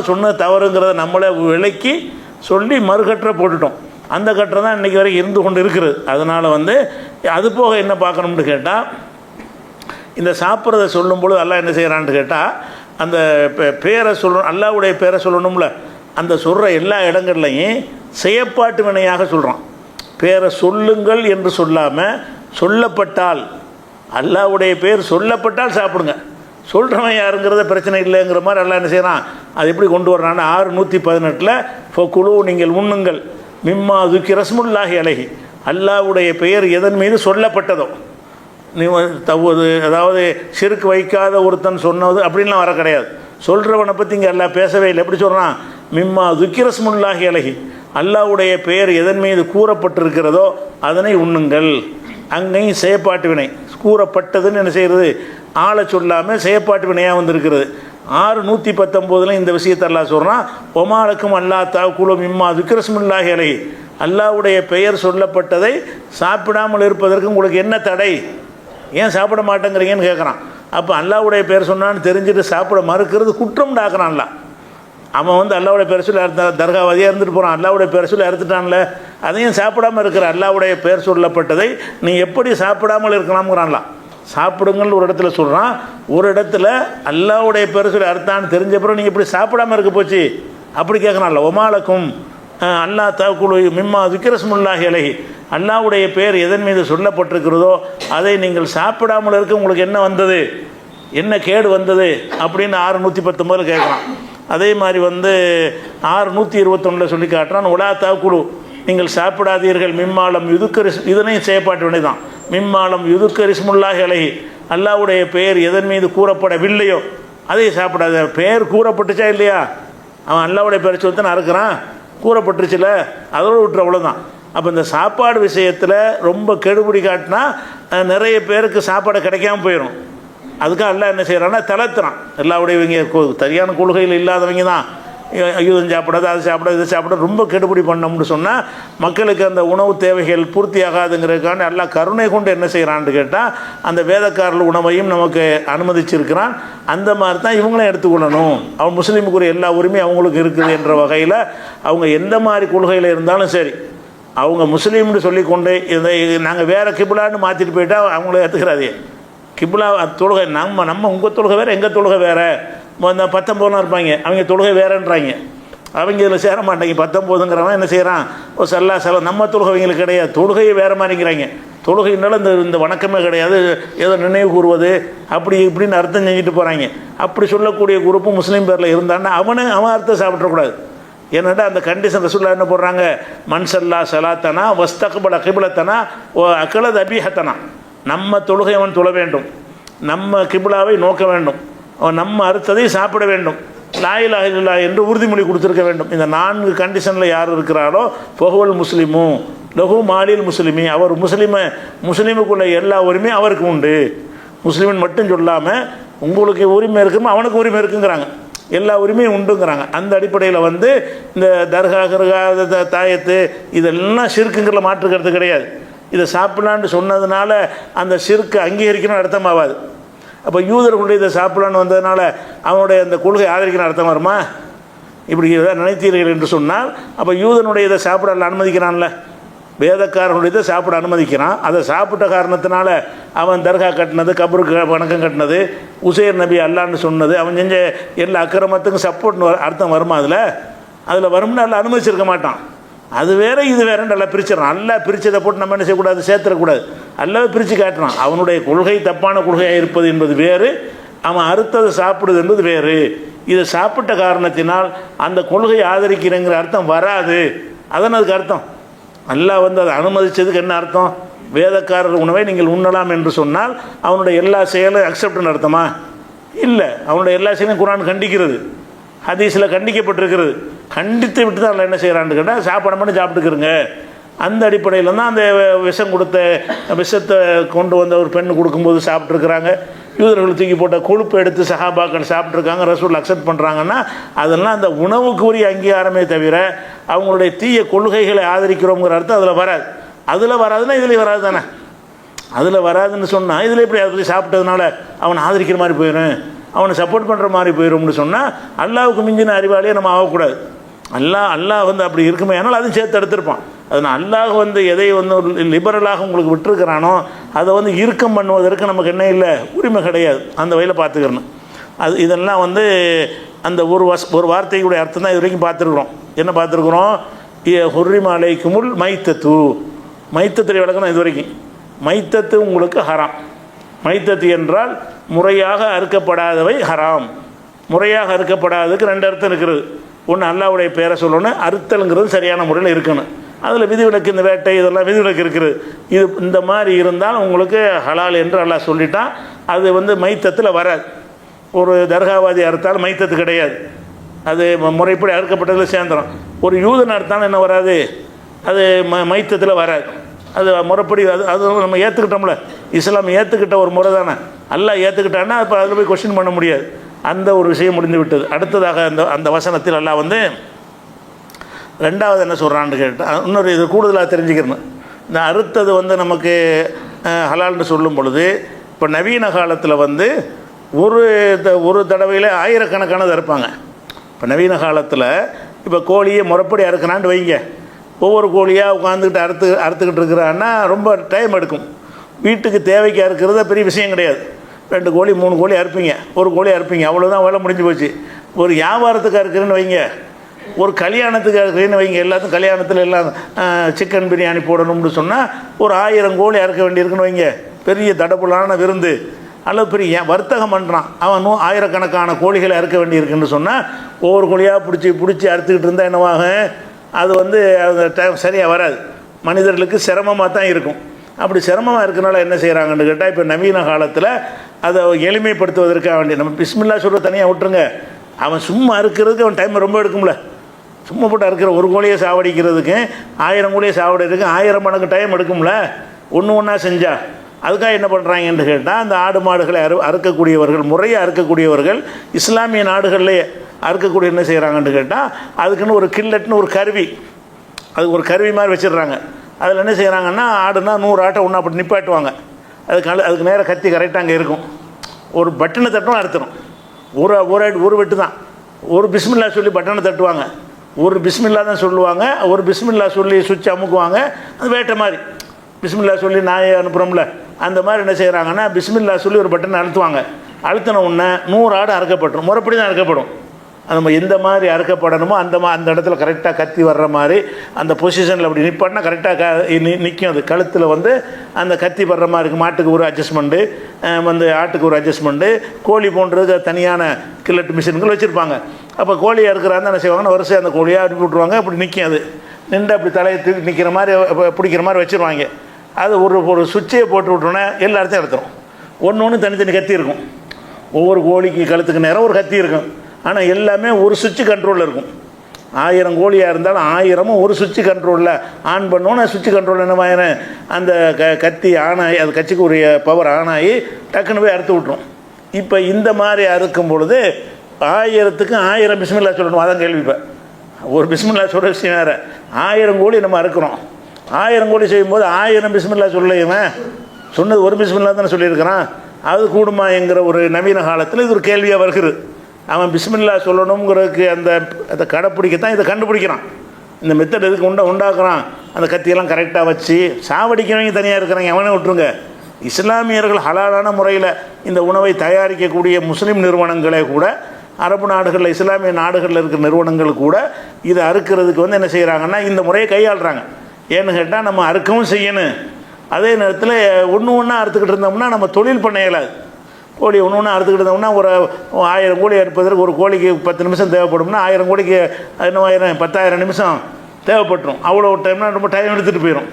சொன்ன தவறுங்கிறத நம்மளே விலைக்கு சொல்லி மறுகற்றை போட்டுட்டோம். அந்த கற்றை தான் இன்றைக்கி வரைக்கும் இருந்து கொண்டு இருக்கிறது. அதனால் அது போக என்ன பார்க்கணும்னு கேட்டால், இந்த சாப்பிட்றத சொல்லும்பொழுது அல்லாஹ் என்ன செய்கிறான்னு கேட்டால், அந்த பேரை சொல்லணும், அல்லாஹ்வுடைய பேரை சொல்லணும்ல, அந்த சொல்கிற எல்லா இடங்கள்லையும் செயற்பாட்டு வினையாக சொல்கிறான். பேரை சொல்லுங்கள் என்று சொல்லாமல் சொல்லப்பட்டால், அல்லாஹ்வுடைய பேர் சொல்லப்பட்டால் சாப்பிடுங்க, சொல்கிறவன் யாருங்கிறத பிரச்சனை இல்லைங்கிற மாதிரி அல்லாஹ் என்ன செய்கிறான், அது எப்படி கொண்டு வர்றான்னா 6:118 ஃபக்குலு நீங்கள் உண்ணுங்கள் மிம்மா துக்கி ரஸ்முல்லாஹி அலைஹி, அல்லாஹ்வுடைய பெயர் எதன் மீது சொல்லப்பட்டதோ, நீ தவ்வது அதாவது சிறுக்கு வைக்காத ஒருத்தன் சொன்னது அப்படின்லாம் வர கிடையாது. சொல்கிறவனை பற்றி இங்கே அல்லாஹ் பேசவே இல்லை. எப்படி சொல்கிறான், மிம்மா துக்கி ரஸ்முல்லாஹி அலைஹி, அல்லாஹ்வுடைய பெயர் எதன் மீது கூறப்பட்டிருக்கிறதோ அதனை உண்ணுங்கள். அங்கேயும் செயற்பாட்டு வினை கூறப்பட்டதுன்னு என்ன செய்கிறது, ஆளை சொல்லாமல் செயற்பாட்டு வினையாக வந்திருக்கிறது. 6:119 இந்த விஷயத்தை அல்லாஹ் சொல்கிறான், ஒமாலக்கும் அல்லா தாக்குலு மிம்மா துக்கி ரஸ்முல்லாஹி அலைஹி, அல்லாஹ்வுடைய பெயர் சொல்லப்பட்டதை சாப்பிடாமல் இருப்பதற்கு உங்களுக்கு என்ன தடை, ஏன் சாப்பிட மாட்டேங்கிறீங்கன்னு கேட்குறான். அப்போ அல்லாஹ்வுடைய பேர் சொன்னான்னு தெரிஞ்சுட்டு சாப்பிட மறுக்கிறது குற்றம் டாக்குறான்ல. அவன் அல்லாஹ்வுடைய பேர் சொல்லி தர்காவதியாக இருந்துட்டு போகிறான், அல்லாஹ்வுடைய பேர் சொல்லி அறுத்துட்டான்ல, அதையும் சாப்பிடாமல் இருக்கிற அல்லாஹ்வுடைய பேர் சொல்லப்பட்டதை நீ எப்படி சாப்பிடாமல் இருக்கலாம்ங்கிறான்லாம். சாப்பிடுங்கன்னு ஒரு இடத்துல சொல்கிறான், ஒரு இடத்துல அல்லாஹ்வுடைய பேர் சொல்லி அறுத்தான்னு தெரிஞ்ச பிறகு நீங்கள் எப்படி சாப்பிடாமல் இருக்க போச்சு அப்படி கேட்குறான்ல. ஒமாலக்கும் அல்லா தாக்குலு மிம்மா துக்கி ரஸ்முல்லாஹி அலைஹி, அல்லாஹ்வுடைய பேர் எதன் மீது சொல்லப்பட்டிருக்கிறதோ அதை நீங்கள் சாப்பிடாமல் இருக்க உங்களுக்கு என்ன வந்தது, என்ன கேடு வந்தது அப்படின்னு 6:119 கேட்குறான். அதே மாதிரி 6:121 சொல்லி காட்டுறான், உலா தாக்குலு நீங்கள் சாப்பிடாதீர்கள் மிம்மாலம் யுதுக்க, இதனையும் செயற்பாட்டு வினை தான், மிம்மாலம் யுதுக்க ரிஸ்முல்லாஹி அலைஹி, அல்லாஹ்வுடைய பெயர் எதன் மீது கூறப்படவில்லையோ அதை சாப்பிடாத. பெயர் கூறப்பட்டுச்சா இல்லையா, அவன் அல்லாஹ்வுடைய பேர் சொல்லி தான் அறுக்கிறான், கூறப்பட்டுருச்சுல, அதோடு விட்டுற அவ்வளோதான். அப்போ இந்த சாப்பாடு விஷயத்தில் ரொம்ப கெடுபிடி காட்டினா நிறைய பேருக்கு சாப்பாடு கிடைக்காம போயிடும். அதுக்காக அல்லாஹ் என்ன செய்கிறான்னா தளர்த்துறான். எல்லாவுடையவங்க சரியான கொள்கையில் இல்லாதவங்க தான் யூதம் சாப்பிடாது, அது சாப்பிடாது, இது சாப்பிட ரொம்ப கெடுபிடி பண்ணோம்னு சொன்னால் மக்களுக்கு அந்த உணவு தேவைகள் பூர்த்தி ஆகாதுங்கிறதுக்கான எல்லாம் கருணை கொண்டு என்ன செய்கிறான்னு கேட்டால் அந்த வேதக்காரர்கள் உணவையும் நமக்கு அனுமதிச்சிருக்கிறான். அந்த மாதிரி தான் இவங்களும் எடுத்துக்கொள்ளணும். அவன் முஸ்லீமுக்குரிய எல்லா உரிமையும் அவங்களுக்கு இருக்குது என்ற வகையில் அவங்க எந்த மாதிரி கொள்கையில் இருந்தாலும் சரி, அவங்க முஸ்லீம்னு சொல்லிக்கொண்டு நாங்கள் வேறு கிபிலான்னு மாற்றிட்டு போயிட்டா அவங்கள ஏற்றுக்கிறாதே. கிபிலா தொழுகை நம்ம உங்கள் தொழுகை வேறு, எங்கள் தொழுகை வேறு. 19 இருப்பாங்க, அவங்க தொழுகை வேறன்றாங்க, அவங்க இதில் சேர மாட்டாங்க. 19ங்கிறவன் என்ன செய்கிறான், ஒரு செல்லம் நம்ம தொழுகை அவங்களுக்கு கிடையாது, தொழுகையை வேறு மாதிரிங்கிறாங்க. தொழுகைனால இந்த வணக்கமே கிடையாது, ஏதோ நினைவு கூறுவது அப்படி இப்படின்னு அர்த்தம் செஞ்சுட்டு போகிறாங்க. அப்படி சொல்லக்கூடிய குரூப்பு முஸ்லீம் பேரில் இருந்தான்னா அவன் அர்த்தம் சாப்பிட்றக்கூடாது. ஏன்னாட்டா அந்த கண்டிஷன் ரசூலுல்லாஹ் என்ன போடுறாங்க, மன்சல்லா சலாத்தனா வஸ்தக்பல கிபிலத்தனா ஓ அக்கலத் அபிஹத்தனா, நம்ம தொழுகை அவன் தொழ வேண்டும், நம்ம கிபிலாவை நோக்க வேண்டும், நம்ம அறுத்ததை சாப்பிட வேண்டும், லா இலாஹ இல்லல்லாஹ் என்று உறுதிமொழி கொடுத்துருக்க வேண்டும். இந்த 4 கண்டிஷனில் யார் இருக்கிறாரோ ஃபஹுவல் முஸ்லிமு லஹு மாலில் முஸ்லிமி, அவர் முஸ்லீமுக்குள்ள எல்லா உரிமையும் அவருக்கு உண்டு. முஸ்லீமின் மட்டும் சொல்லாமல் உங்களுக்கு உரிமை இருக்குமோ அவனுக்கு உரிமை இருக்குங்கிறாங்க, எல்லா உரிமையும் உண்டுங்கிறாங்க. அந்த அடிப்படையில் இந்த தர்கா கர்கா தாயத்து இதெல்லாம் ஷிர்க்குங்கிற மாற்றுக்கிறது கிடையாது. இதை சாப்பிடலான்னு சொன்னதுனால அந்த ஷிர்க்கு அங்கீகரிக்கணும்னு அர்த்தமாகாது. அப்போ யூதர்களுடைய இதை சாப்பிடலான்னு வந்ததுனால அவனுடைய அந்த கொள்கை ஆதரிக்கணும் அர்த்தம் வருமா? இப்படி ஏதாவது நினைத்தீர்கள் என்று சொன்னால் அப்போ யூதனுடைய இதை சாப்பிட அனுமதிக்கிறான்ல, வேதக்காரனுடைய இதை சாப்பிட அனுமதிக்கிறான். அதை சாப்பிட்ட காரணத்தினால அவன் தர்கா கட்டினது, கபருக்கு வணக்கம் கட்டினது, உசைர் நபி அல்லான்னு சொன்னது, அவன் செஞ்ச எல்லா அக்கிரமத்துக்கும் சப்போர்ட்னு அர்த்தம் வருமா? அதில் வரும்னு அல்ல அனுமதிச்சிருக்க மாட்டான். அது வேறு இது வேறு நல்லா பிரிச்சிடறான். அல்லா பிரித்ததை போட்டு நம்ம என்ன செய்யக்கூடாது, சேர்த்துடக்கூடாது. அல்லாவே பிரித்து காட்டுறான். அவனுடைய கொள்கை தப்பான கொள்கையாக இருப்பது என்பது வேறு, அவன் அறுத்ததை சாப்பிடுது என்பது வேறு. இதை சாப்பிட்ட காரணத்தினால் அந்த கொள்கையை ஆதரிக்கிறேங்கிற அர்த்தம் வராது. அதான் அதுக்கு அர்த்தம். அல்லாஹ் அதை அனுமதித்ததுக்கு என்ன அர்த்தம்? வேதக்காரர் உணவை நீங்கள் உண்ணலாம் என்று சொன்னால் அவனுடைய எல்லா செயலும் அக்செப்ட்னு அர்த்தமா? இல்லை. அவனுடைய எல்லா செயலும் குர்ஆன் கண்டிக்கிறது, ஹதீஸில் கண்டிக்கப்பட்டிருக்கிறது. கண்டித்து விட்டு தான் என்ன செய்கிறான்னு கேட்டால் சாப்பாடு மட்டும் சாப்பிட்டுக்கிறங்க. அந்த அடிப்படையில் தான் அந்த விஷம் கொடுத்த விஷத்தை கொண்டு வந்த ஒரு பெண் கொடுக்கும்போது சாப்பிட்ருக்குறாங்க. யூதர்கள் தூக்கி போட்ட கொழுப்பு எடுத்து சஹாபாக்கள் சாப்பிட்ருக்காங்க, ரசூல் அக்செப்ட் பண்ணுறாங்கன்னா அதெல்லாம் அந்த உணவுக்குரிய அங்கீகாரமே தவிர அவங்களுடைய தீய கொள்கைகளை ஆதரிக்கிறோங்கிற அர்த்தம் அதில் வராது. அதில் வராதுன்னா இதில் வராது தானே. அதில் வராதுன்னு சொன்னால் இதில் எப்படி அதை சாப்பிட்டதுனால அவனை ஆதரிக்கிற மாதிரி போயிடும், அவனை சப்போர்ட் பண்ணுற மாதிரி போயிடும்னு சொன்னால் அல்லாவுக்கு மிஞ்சின அறிவாளியே நம்ம ஆகக்கூடாது. அல்லாஹ் அப்படி இருக்குமே, ஆனால் அதுவும் சேர்த்து எடுத்திருப்பான். அதனால் அல்லாஹ் எதை ஒரு லிபரலாக உங்களுக்கு விட்டுருக்கிறானோ அதை இறுக்கம் பண்ணுவதற்கு நமக்கு என்ன இல்லை, உரிமை கிடையாது. அந்த வகையில் பார்த்துக்கிறணும். இதெல்லாம் அந்த ஒரு வார்த்தையுடைய அர்த்தம் தான் இது வரைக்கும் பார்த்துருக்குறோம். என்ன பார்த்துருக்குறோம்? ஹுர்ரிம அலைக்குமுல் மைத்தத்து. மைத்தத்துடைய விளக்கம் இது வரைக்கும். மைத்தத்து உங்களுக்கு ஹராம். மைத்தத்து என்றால் முறையாக அறுக்கப்படாதவை ஹராம். முறையாக அறுக்கப்படாததுக்கு ரெண்டு அர்த்தம் இருக்கிறது. ஒன்று அல்லாஹ்வுடைய பேரை சொல்லணும், அறுத்தலுங்கிறது சரியான முறையில் இருக்கணும். அதில் விதிவிலக்கு, இந்த வேட்டை இதெல்லாம் விதிவிலக்கு இருக்குது. இது இந்த மாதிரி இருந்தால் உங்களுக்கு ஹலால் என்று அல்லாஹ் சொல்லிட்டான். அது மைத்தத்தில் வராது. ஒரு தர்காவாதி அறுத்தாலும் மைத்தத்து கிடையாது, அது முறைப்படி அறுக்கப்பட்டதில் சேர்ந்துடும். ஒரு யூதன் அறுத்தாலும் என்ன வராது, அது மைத்தத்தில் வராது. அது முறைப்படி அது நம்ம ஏற்றுக்கிட்டோம்ல, இஸ்லாம் ஏற்றுக்கிட்ட ஒரு முறை தானே. அல்லாஹ் ஏற்றுக்கிட்டான்னா இப்போ அதில் போய் கொஸ்டின் பண்ண முடியாது. அந்த ஒரு விஷயம் முடிந்து விட்டது. அடுத்ததாக அந்த வசனத்தில் அல்லாஹ் ரெண்டாவது என்ன சொல்கிறான்னு கேட்டால், இன்னொரு இது கூடுதலாக தெரிஞ்சுக்கிறணும். இந்த அறுத்தது நமக்கு ஹலால்னு சொல்லும் பொழுது, இப்போ நவீன காலத்தில் ஒரு தடவையில் ஆயிரக்கணக்கானது அறுப்பாங்க. இப்போ நவீன காலத்தில் இப்போ கோழியை முறைப்படி அறுக்கணான்னு வைங்க, ஒவ்வொரு கோழியாக உட்காந்துக்கிட்டு அறுத்துக்கிட்டு இருக்கிறான்னா ரொம்ப டைம் எடுக்கும். வீட்டுக்கு தேவைக்கு அறுக்கிறது பெரிய விஷயம் கிடையாது. 2 கோழி 3 கோழி அறுப்பீங்க, ஒரு கோழி அறுப்பீங்க, அவ்வளோதான் வேலை முடிஞ்சு போச்சு. ஒரு வியாபாரத்துக்கு அறுக்கிறேன்னு வைங்க, ஒரு கல்யாணத்துக்கு அறுக்கிறேன்னு வைங்க, எல்லாத்துக்கும் கல்யாணத்தில் எல்லாம் சிக்கன் பிரியாணி போடணும்னு சொன்னால் ஒரு 1000 கோழி அறுக்க வேண்டியிருக்குன்னு வைங்க. பெரிய தடபுலான விருந்து அல்லது பெரிய வர்த்தகம் பண்ணுறான், அவன் ஆயிரக்கணக்கான கோழிகளை அறுக்க வேண்டியிருக்குன்னு சொன்னால் ஒவ்வொரு கோழியாக பிடிச்சி அறுத்துக்கிட்டு இருந்தால் என்னவாகும், அது அந்த டைம் சரியாக வராது. மனிதர்களுக்கு சிரமமாக தான் இருக்கும். அப்படி சிரமமாக இருக்கனால என்ன செய்கிறாங்கன்னு கேட்டால், இப்போ நவீன காலத்தில் அதை எளிமைப்படுத்துவதற்காக வேண்டிய நம்ம பிஸ்மில்லா சொல்கிற தனியாக விட்டுருங்க. அவன் சும்மா அறுக்கிறதுக்கு அவன் டைம் ரொம்ப எடுக்கும்ல. சும்மா போட்டு அறுக்கிற ஒரு கோழியை சாவடிக்கிறதுக்கு 1000 கோழியை சாவடிக்கிறதுக்கு 1000 மடங்கு டைம் எடுக்கும்ல, ஒன்றா செஞ்சால். அதுக்காக என்ன பண்ணுறாங்கன்னு கேட்டால், அந்த ஆடு மாடுகளை அறுக்கக்கூடியவர்கள், முறையை அறுக்கக்கூடியவர்கள் இஸ்லாமிய நாடுகள்லேயே அறுக்கக்கூடிய என்ன செய்கிறாங்கன்னு கேட்டால், அதுக்குன்னு ஒரு கில்லட்னு ஒரு கருவி, அதுக்கு ஒரு கருவி மாதிரி வச்சிடுறாங்க. அதில் என்ன செய்கிறாங்கன்னா, ஆடுனா 100 ஆட்டை ஒன்றா அப்படி நிப்பாட்டுவாங்க. அதுக்கு நேராக கத்தி கரெக்டாக அங்கே இருக்கும். ஒரு பட்டனை தட்டும் அறுத்துடும். ஒரு வெட்டு தான். ஒரு பிஸ்மில்லா சொல்லி பட்டனை தட்டுவாங்க, ஒரு பிஸ்மில்லா தான் சொல்லுவாங்க, ஒரு பிஸ்மில்லா சொல்லி சுவிட்ச் அமுக்குவாங்க. அது வேட்டை மாதிரி பிஸ்மில்லா சொல்லி நாயை அனுப்புகிறோம்ல, அந்த மாதிரி என்ன செய்கிறாங்கன்னா பிஸ்மில்லா சொல்லி ஒரு பட்டனை அழுத்துவாங்க. அழுத்தின உடனே 100 ஆடு அறுக்கப்படும். முறைப்படி தான் அறுக்கப்படும். நம்ம எந்த மாதிரி அறுக்கப்படணுமோ அந்த இடத்துல கரெக்டாக கத்தி வர்ற மாதிரி அந்த பொசிஷனில் அப்படி நிப்பாட்டினா கரெக்டாக நிற்கும். அது கழுத்தில் அந்த கத்தி வர்ற மாதிரி இருக்குது. மாட்டுக்கு ஒரு அட்ஜஸ்ட்மெண்ட்டு, ஆட்டுக்கு ஒரு அட்ஜஸ்ட்மெண்ட்டு, கோழி போன்றதுக்கு தனியான கில்லட் மிஷின்கள் வச்சுருப்பாங்க. அப்போ கோழி அறுக்கிறாங்க என்ன செய்வாங்கன்னா வரிசை அந்த கோழியாக அனுப்பி விட்ருவாங்க. அப்படி நிற்கும். அது நின்று அப்படி தலையை தூக்கி நிற்கிற மாதிரி பிடிக்கிற மாதிரி வச்சுருவாங்க. அது ஒரு சுவிட்சையை போட்டு விட்டோன்னே எல்லா இடத்தையும் எடுத்துரும். ஒன்று தனித்தனி கத்தி இருக்கும். ஒவ்வொரு கோழிக்கு கழுத்துக்கு நேரம் ஒரு கத்தி இருக்கும். ஆனால் எல்லாமே ஒரு சுவிட்சு கண்ட்ரோலில் இருக்கும். 1000 கோழியாக இருந்தாலும் 1000 ஒரு சுவிட்சு கண்ட்ரோலில் ஆன் பண்ணோன்னு சுவிட்சு கண்ட்ரோல் என்னவாயின அந்த கத்தி ஆனாகி, அது கட்சிக்கு உரிய பவர் ஆனாகி டக்குன்னு போய் அறுத்து விட்ரும். இப்போ இந்த மாதிரி அறுக்கும் பொழுது 1000க்கு 1000 பிஸ்மில்லா சொல்லணும். அதான் கேள்விப்பேன். ஒரு பிஸ்மில்லா சொல்கிற விஷயம் வேறு. 1000 கோழி நம்ம அறுக்கிறோம். 1000 கோழி செய்யும்போது 1000 பிஸ்மில்லா சொல்லையுமே சொன்னது ஒரு பிஸ்மில்லா தானே சொல்லியிருக்கிறான். அது கூடுமா என்கிற ஒரு நவீன காலத்தில் இது ஒரு கேள்வியாக வருகிறது. அவன் பிஸ்மில்லா சொல்லணுங்கிறதுக்கு அதை கடைப்பிடிக்கத்தான் இதை கண்டுபிடிக்கிறான். இந்த மெத்தட் எதுக்கு உண்டாக்குறான். அந்த கத்தியெல்லாம் கரெக்டாக வச்சு சாவடிக்கிறவங்க தனியாக இருக்கிறாங்க, அவனே விட்டுருங்க. இஸ்லாமியர்கள் ஹலாலான முறையில் இந்த உணவை தயாரிக்கக்கூடிய முஸ்லீம் நிறுவனங்களே கூட அரபு நாடுகளில் இஸ்லாமிய நாடுகளில் இருக்கிற நிறுவனங்கள் கூட இதை அறுக்கிறதுக்கு வந்து என்ன செய்கிறாங்கன்னா இந்த முறையை கையாளுறாங்க. ஏன்னு கேட்டால் நம்ம அறுக்கவும் செய்யணும், அதே நேரத்தில் ஒன்று ஒன்றா அறுத்துக்கிட்டு இருந்தோம்னா நம்ம தொழில் பண்ண இயலாது. கோழி ஒன்று ஒன்றா அறுத்துக்கிட்டு இருந்தோம்னா ஒரு 1000 கோழி அறுப்பதற்கு ஒரு கோழிக்கு 10 நிமிஷம் தேவைப்படும்னா 1000 கோழிக்கு என்ன 10,000 நிமிஷம் தேவைப்பட்டுரும். அவ்வளோ டைம்னா ரொம்ப டைம் எடுத்துகிட்டு போயிடும்.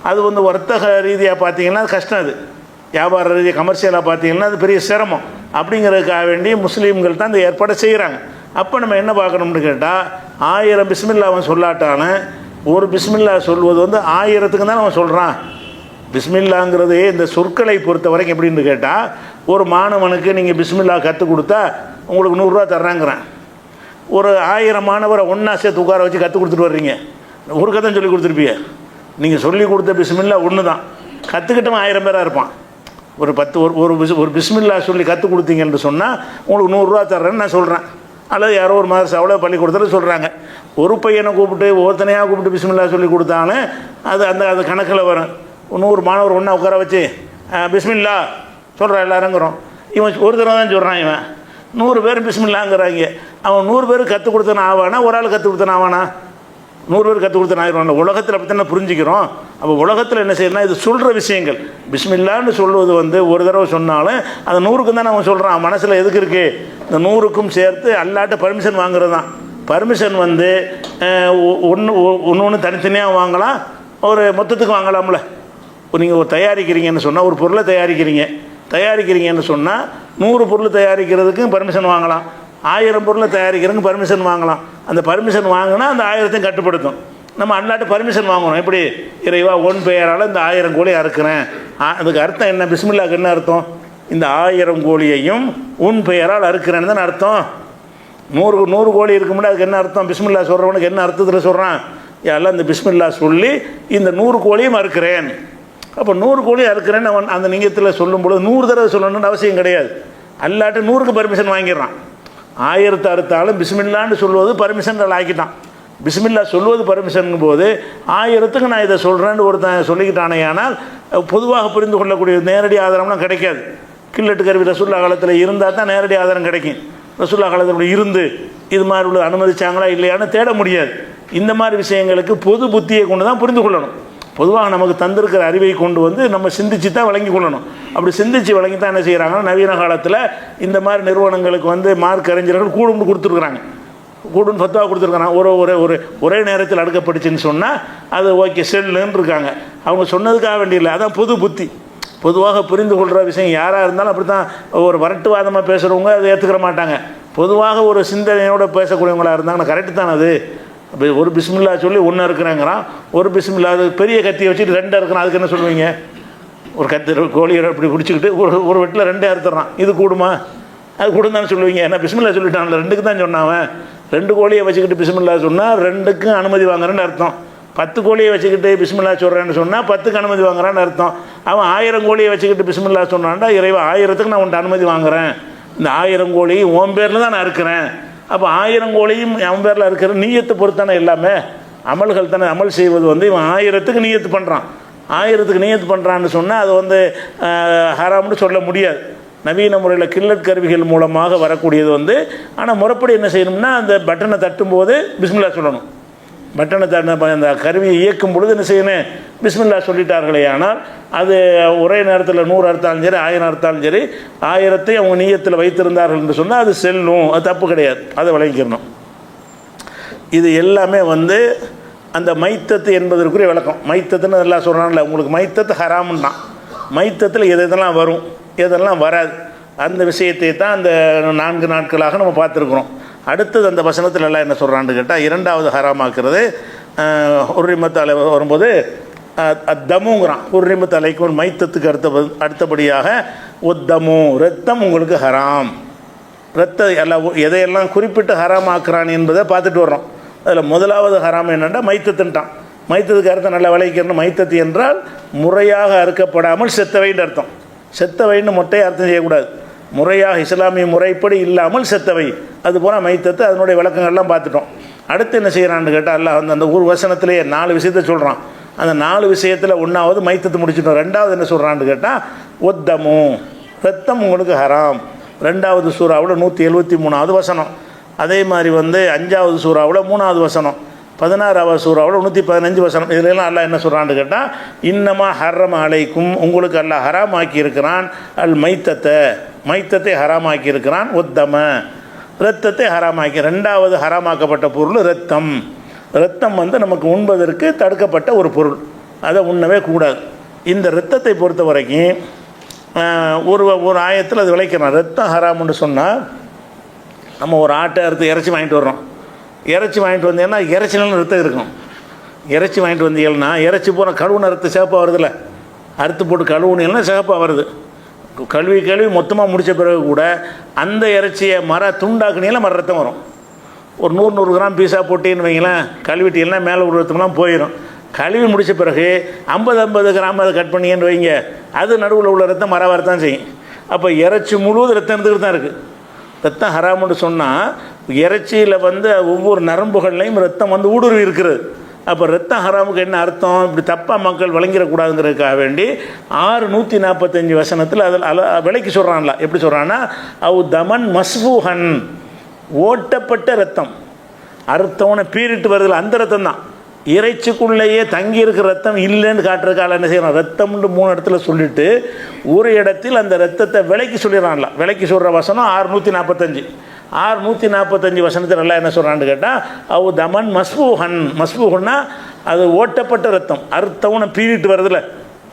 அது வந்து வர்த்தக ரீதியாக பார்த்தீங்கன்னா கஷ்டம், அது வியாபார ரீதியாக கமர்ஷியலாக பார்த்தீங்கன்னா அது பெரிய சிரமம். அப்படிங்கிறதுக்காக வேண்டி முஸ்லீம்கள் தான் இந்த ஏற்பாடை செய்கிறாங்க. அப்போ நம்ம என்ன பார்க்கணும்னு கேட்டால் 1000 பிஸ்மில்லாவும் சொல்லாட்டான ஒரு பிஸ்மில்லா சொல்வது வந்து 1000க்கு தான் அவன் சொல்கிறான். பிஸ்மில்லாங்கிறது இந்த சொற்களை பொறுத்த வரைக்கும் எப்படின்னு கேட்டால், ஒரு மாணவனுக்கு நீங்கள் பிஸ்மில்லா கற்றுக் கொடுத்தா உங்களுக்கு 100 ரூபா தர்றாங்கிறேன். ஒரு 1000 மாணவரை ஒன்றா சேர்த்து உட்கார வச்சு கற்றுக் கொடுத்துட்டு வர்றீங்க, ஒரு கதை சொல்லி கொடுத்துருப்பீங்க. நீங்கள் சொல்லி கொடுத்த பிஸ்மில்லா ஒன்று தான், கற்றுக்கிட்டவன் 1000 பேராக இருப்பான். ஒரு 10 ஒரு பிஸ்மில்லா சொல்லி கற்றுக் கொடுத்தீங்கன்னு சொன்னால் உங்களுக்கு 100 ரூபா தர்றேன்னு நான் சொல்கிறேன். அல்லது யாரோ ஒரு மதரசாவில் பள்ளிக்கூடத்தில் சொல்கிறாங்க. ஒரு பையனை கூப்பிட்டு ஒவ்வொருத்தனையாக கூப்பிட்டு பிஸ்மில்லா சொல்லி கொடுத்தாலும் அது கணக்கில் வரும். 100 மாணவர் ஒன்றா உட்கார வச்சு பிஸ்மில்லா சொல்கிறான் எல்லாருங்கிறோம். இவன் ஒரு தடவை தான் சொல்கிறான். இவன் 100 பேர் பிஸ்மில்லாங்கிறாங்க. அவன் 100 பேர் கற்றுக் கொடுத்தன ஆவானா, ஒரு ஆள் கற்றுக் கொடுத்தன ஆவானா? 100 பேர் கற்றுக் கொடுத்தன ஆயிடுவாங்க. உலகத்தில் அப்படி தானே புரிஞ்சுக்கிறோம். அப்போ உலகத்தில் என்ன செய்யணும்னா இது சொல்கிற விஷயங்கள். பிஸ்மில்லான்னு சொல்வது வந்து ஒரு தடவை சொன்னாலும் அது 100க்கு தானே அவன் சொல்கிறான். மனசில் எதுக்கு இருக்குது? இந்த 100க்கும் சேர்த்து அல்லாட்ட பர்மிஷன் வாங்குறது தான். பர்மிஷன் வந்து ஒன்று தனித்தனியாக வாங்கலாம், ஒரு மொத்தத்துக்கு வாங்கலாம்ல. நீங்கள் ஒரு தயாரிக்கிறீங்கன்னு சொன்னால், ஒரு பொருளை தயாரிக்கிறீங்கன்னு சொன்னால் 100 பொருள் தயாரிக்கிறதுக்கு பர்மிஷன் வாங்கலாம், 1000 பொருளை தயாரிக்கிறதுக்கு பர்மிஷன் வாங்கலாம். அந்த பர்மிஷன் வாங்கினா அந்த 1000த்தையும் கட்டுப்படுத்தும். நம்ம அல்லாட்ட பர்மிஷன் வாங்கணும். எப்படி? இறைவா உன் பெயரால் இந்த 1000 கோழி அறுக்கிறேன். அதுக்கு அர்த்தம் என்ன? பிஸ்மில்லாக்கு என்ன அர்த்தம்? இந்த 1000 கோழியையும் உன் பெயரால் அறுக்கிறேன்னு தான் அர்த்தம். 100 கோழி இருக்க முடியாது. அதுக்கு என்ன அர்த்தம்? பிஸ்மில்லா சொல்கிறவனுக்கு என்ன அர்த்தத்தில் சொல்கிறான்? எல்லாம் இந்த பிஸ்மில்லா சொல்லி இந்த 100 கோழியும் அறுக்கிறேன். அப்போ 100 கோழி அறுக்கிறேன்னு அவன் அந்த நீங்கத்தில் சொல்லும் பொழுது 100 தடவை சொல்லணும்னு அவசியம் கிடையாது. அல்லாட்ட 100க்கு பர்மிஷன் வாங்கிடுறான். 1000 அறுத்தாலும் பிஸ்மில்லான்னு சொல்வது பர்மிஷன் ஆக்கிட்டான். பிஸ்மில்லா சொல்வது பர்மிஷன் போது 1000க்கு நான் இதை சொல்கிறேன்னு ஒருத்தன் சொல்லிக்கிட்டானே. ஆனால் பொதுவாக புரிந்து கொள்ளக்கூடிய நேரடி ஆதாரம்லாம் கிடைக்காது. கில்லட்டு கருவி ரசூல்லா காலத்தில் இருந்தால் தான் நேரடி ஆதாரம் கிடைக்கும். ரசூல்லா காலத்தில் இருந்து இது மாதிரி உள்ள அனுமதிச்சாங்களா இல்லையான்னு தேட முடியாது. இந்த மாதிரி விஷயங்களுக்கு பொது புத்தியை கொண்டு தான் புரிந்து கொள்ளணும். பொதுவாக நமக்கு தந்திருக்கிற அறிவை கொண்டு வந்து நம்ம சிந்திச்சு தான் வழங்கி கொள்ளணும். அப்படி சிந்திச்சு வழங்கி தான் என்ன செய்கிறாங்கன்னா, நவீன காலத்தில் இந்த மாதிரி நிறுவனங்களுக்கு வந்து மார்க் அறிஞர்கள் கூடுன்னு கொடுத்துருக்குறாங்க. கூடுன்னு ஃபத்வா கொடுத்துருக்காங்க. ஒரே நேரத்தில் அடுக்கப்பட்டுச்சுன்னு சொன்னால் அது ஓகே செல்லுன்னு இருக்காங்க. அவங்க சொன்னதுக்காக வேண்டியில்லை. அதான் பொது புத்தி. பொதுவாக புரிந்து கொள்கிற விஷயம் யாராக இருந்தாலும் அப்படி தான். ஒரு வரட்டுவாதமாக பேசுகிறவங்க அதை ஏற்றுக்கிற மாட்டாங்க. பொதுவாக ஒரு சிந்தனையோடு பேசக்கூடியவங்களாக இருந்தாங்கன்னா கரெக்டு தான். அது ஒரு பிஸ்மில்லா சொல்லி 1 இருக்கிறாங்கிறான், ஒரு பிஸ்மில்லா அது பெரிய கத்தியை வச்சுட்டு 2 இருக்கிறான். அதுக்கு என்ன சொல்லுவீங்க? ஒரு கத்தி கோழியை இப்படி பிடிச்சிக்கிட்டு ஒரு வெட்டில் 2 அறுத்துறான். இது கூடுமா? அது கூடுதான்னு சொல்லுவீங்க. ஏன்னா பிஸ்மில்லா சொல்லிட்டான்ல, 2க்கு தான் சொன்னாவன். 2 கோழியை வச்சுக்கிட்டு பிஸ்மில்லா சொன்னால் 2க்கும் அனுமதி வாங்குறேன்னு அர்த்தம். 10 கோழியை வச்சுக்கிட்டு பிஸ்மில்லா சொல்கிறேன்னு சொன்னால் 10க்கு அனுமதி வாங்குறான்னு அர்த்தம். அவன் 1000 கோழியை வச்சுக்கிட்டு பிஸ்மில்லா சொன்னான்டா, இறைவா 1000க்கு நான் உன்ட்ட அனுமதி வாங்குறேன், இந்த 1000 கோழி உன் பேரில் தான் நான் இருக்கிறேன். அப்போ 1000 கோழியும் அவன் பேரில் இருக்கிற நீயத்தை பொறுத்தானே எல்லாமே அமல்கள் தானே. அமல் செய்வது வந்து இவன் 1000க்கு நீயத்து பண்ணுறான். 1000க்கு நீயத்து பண்ணுறான்னு சொன்னால் அது வந்து ஹராம்னு சொல்ல முடியாது. நவீன முறையில் கில்லட் கருவிகள் மூலமாக வரக்கூடியது வந்து. ஆனால் முறைப்படி என்ன செய்யணும்னா, அந்த பட்டனை தட்டும்போது பிஸ்மில்லா சொல்லணும். பட்டனை அந்த கருவியை இயக்கும் பொழுது என்ன செய்யணும்? பிஸ்மில்லா சொல்லிட்டார்களே. ஆனால் அது ஒரே நேரத்தில் 100 அறுத்தாலும் சரி 1000 அறுத்தாலும் சரி 1000ஐ அவங்க நீயத்தில் வைத்திருந்தார்கள் என்று சொன்னால் அது செல்லும். அது தப்பு கிடையாது. அதை விளங்கிக்கணும். இது எல்லாமே வந்து அந்த மைத்தத்து என்பதற்குரிய விளக்கம். மைத்தத்துன்னு எல்லாம் சொல்கிறான்ல, உங்களுக்கு மைத்தத்து ஹராமுன்னு தான். மைத்தத்தில் எதெல்லாம் வரும் எதெல்லாம் வராது அந்த விஷயத்தை தான் அந்த 4 நாட்களாக நம்ம பார்த்துருக்குறோம். அடுத்தது அந்த வசனத்தில் எல்லாம் என்ன சொல்கிறான்னு கேட்டால், 2வது ஹராமாக்குறது உர்ரிமத்தாலை வரும்போது தமுங்கிறான். உர்ரிமத்தாலைக்கு மைத்தத்துக்கு அடுத்தபடியாக ஒத்தமு ரத்தம் உங்களுக்கு ஹராம். எல்லாம் எதையெல்லாம் குறிப்பிட்டு ஹராமாக்குறான் என்பதை பார்த்துட்டு வர்றோம். அதில் முதலாவது ஹராம் என்னென்னா மைத்தத்துன்ட்டான். மைத்தத்துக்கு அர்த்தம் நல்லா விளைவிக்கணும். மைத்தத்து என்றால் முறையாக அறுக்கப்படாமல் செத்தவைன்னு அர்த்தம். செத்தவைன்னு மொட்டையை அர்த்தம் செய்யக்கூடாது. முறையாக இஸ்லாமிய முறைப்படி இல்லாமல் செத்தவை, அதுபோல் மைத்தத்து. அதனுடைய விளக்கங்கள்லாம் பார்த்துட்டோம். அடுத்து என்ன செய்கிறான்னு கேட்டால், அல்லாஹ் வந்து அந்த ஒரு வசனத்திலேயே 4 விஷயத்தை சொல்கிறான். அந்த 4 விஷயத்தில் 1வது மைத்தத்து முடிச்சிட்டோம். 2வது என்ன சொல்கிறான்னு கேட்டால் ஒத்தமு ரத்தம் உங்களுக்கு ஹராம். 2வது சூறாவில் 173வது வசனம். அதே மாதிரி வந்து 5வது சூறாவில் 3வது வசனம், 16வது சூறாவில் 115 வசனம். இதிலெல்லாம் அல்லாஹ் என்ன சொல்கிறான்னு கேட்டால், இன்னமா ஹர்ரம அலைக்கும், உங்களுக்கு அல்லாஹ் ஹராமாக்கி இருக்கிறான், அல் மைத்தத்தை ஹராமாக்கி இருக்கிறான், ஒத்தம இரத்தத்தை ஹராமாக்கி. 2வது ஹராமாக்கப்பட்ட பொருள் இரத்தம் வந்து நமக்கு உண்பதற்கு தடுக்கப்பட்ட ஒரு பொருள், அதை உண்ணவே கூடாது. இந்த இரத்தத்தை பொறுத்த வரைக்கும் ஒரு ஆயத்தில் அது விளைக்கிறோம். இரத்தம் ஹராம்னு சொன்னால், நம்ம ஒரு ஆட்டை அறுத்து இறைச்சி வாங்கிட்டு வர்றோம். இறைச்சி வாங்கிட்டு வந்தீங்கன்னா இறைச்சினாலும் ரத்தம் இருக்கும். இறைச்சி வாங்கிட்டு வந்தீங்கன்னா இறைச்சி பூரா கழுவுன ரத்தம் சிவப்பாக வருதுல்ல, அறுத்து போட்டு கழுவுனீங்கன்னா சிவப்பாக வருது. கழுவி மொத்தமாக முடித்த பிறகு கூட அந்த இறைச்சியை துண்டாக்குனீங்கன்னா ரத்தம் வரும். ஒரு 100 கிராம் பீஸாக போட்டின்னு வைங்களேன், கழுவிட்டீங்கன்னா மேலே ஒரு ரத்தம்லாம் போயிடும். கழுவி முடித்த பிறகு 50 கிராம் அதை கட் பண்ணிங்கன்னு வைங்க, அது நடுவில் உள்ள ரத்தம் வரத்தான் செய்யும். அப்போ இறைச்சி முழுவதும் ரத்தம் இருந்துக்கிட்டு தான் இருக்குது. ரத்தம் ஹராம்னு சொன்னால் இறைச்சியில் வந்து ஒவ்வொரு நரம்புகள்லையும் ரத்தம் வந்து ஊடுருவி இருக்கிறது. அப்போ ரத்தம் ஹராமுக்கு என்ன அர்த்தம், இப்படி தப்பாக மக்கள் விளங்கிடக்கூடாதுங்கிறதுக்காக வேண்டி 6:145 வசனத்தில் அதில் விலைக்கு சொல்கிறான்ல. எப்படி சொல்கிறான்னா, அவு தமன் மஸ்பூஹன், ஓட்டப்பட்ட ரத்தம். அறுத்தவனை பீறிட்டு வருதில்ல, அந்த ரத்தம் தான். இறைச்சிக்குள்ளேயே தங்கி இருக்கிற ரத்தம் இல்லைன்னு காட்டுறதுக்காக என்ன செய்யறான், ரத்தம்னு 3 இடத்துல சொல்லிட்டு ஒரு இடத்தில் அந்த ரத்தத்தை விலைக்கு சொல்லிடறான்ல. விலைக்கு சொல்கிற வசனம் 6:145 வசனத்தில் எல்லாம் என்ன சொல்கிறான்னு கேட்டால், அவு தமன் மஸ்பூஹன்னா அது ஓட்டப்பட்ட ரத்தம். அறுத்தவனை பீறிட்டு வருதில்ல,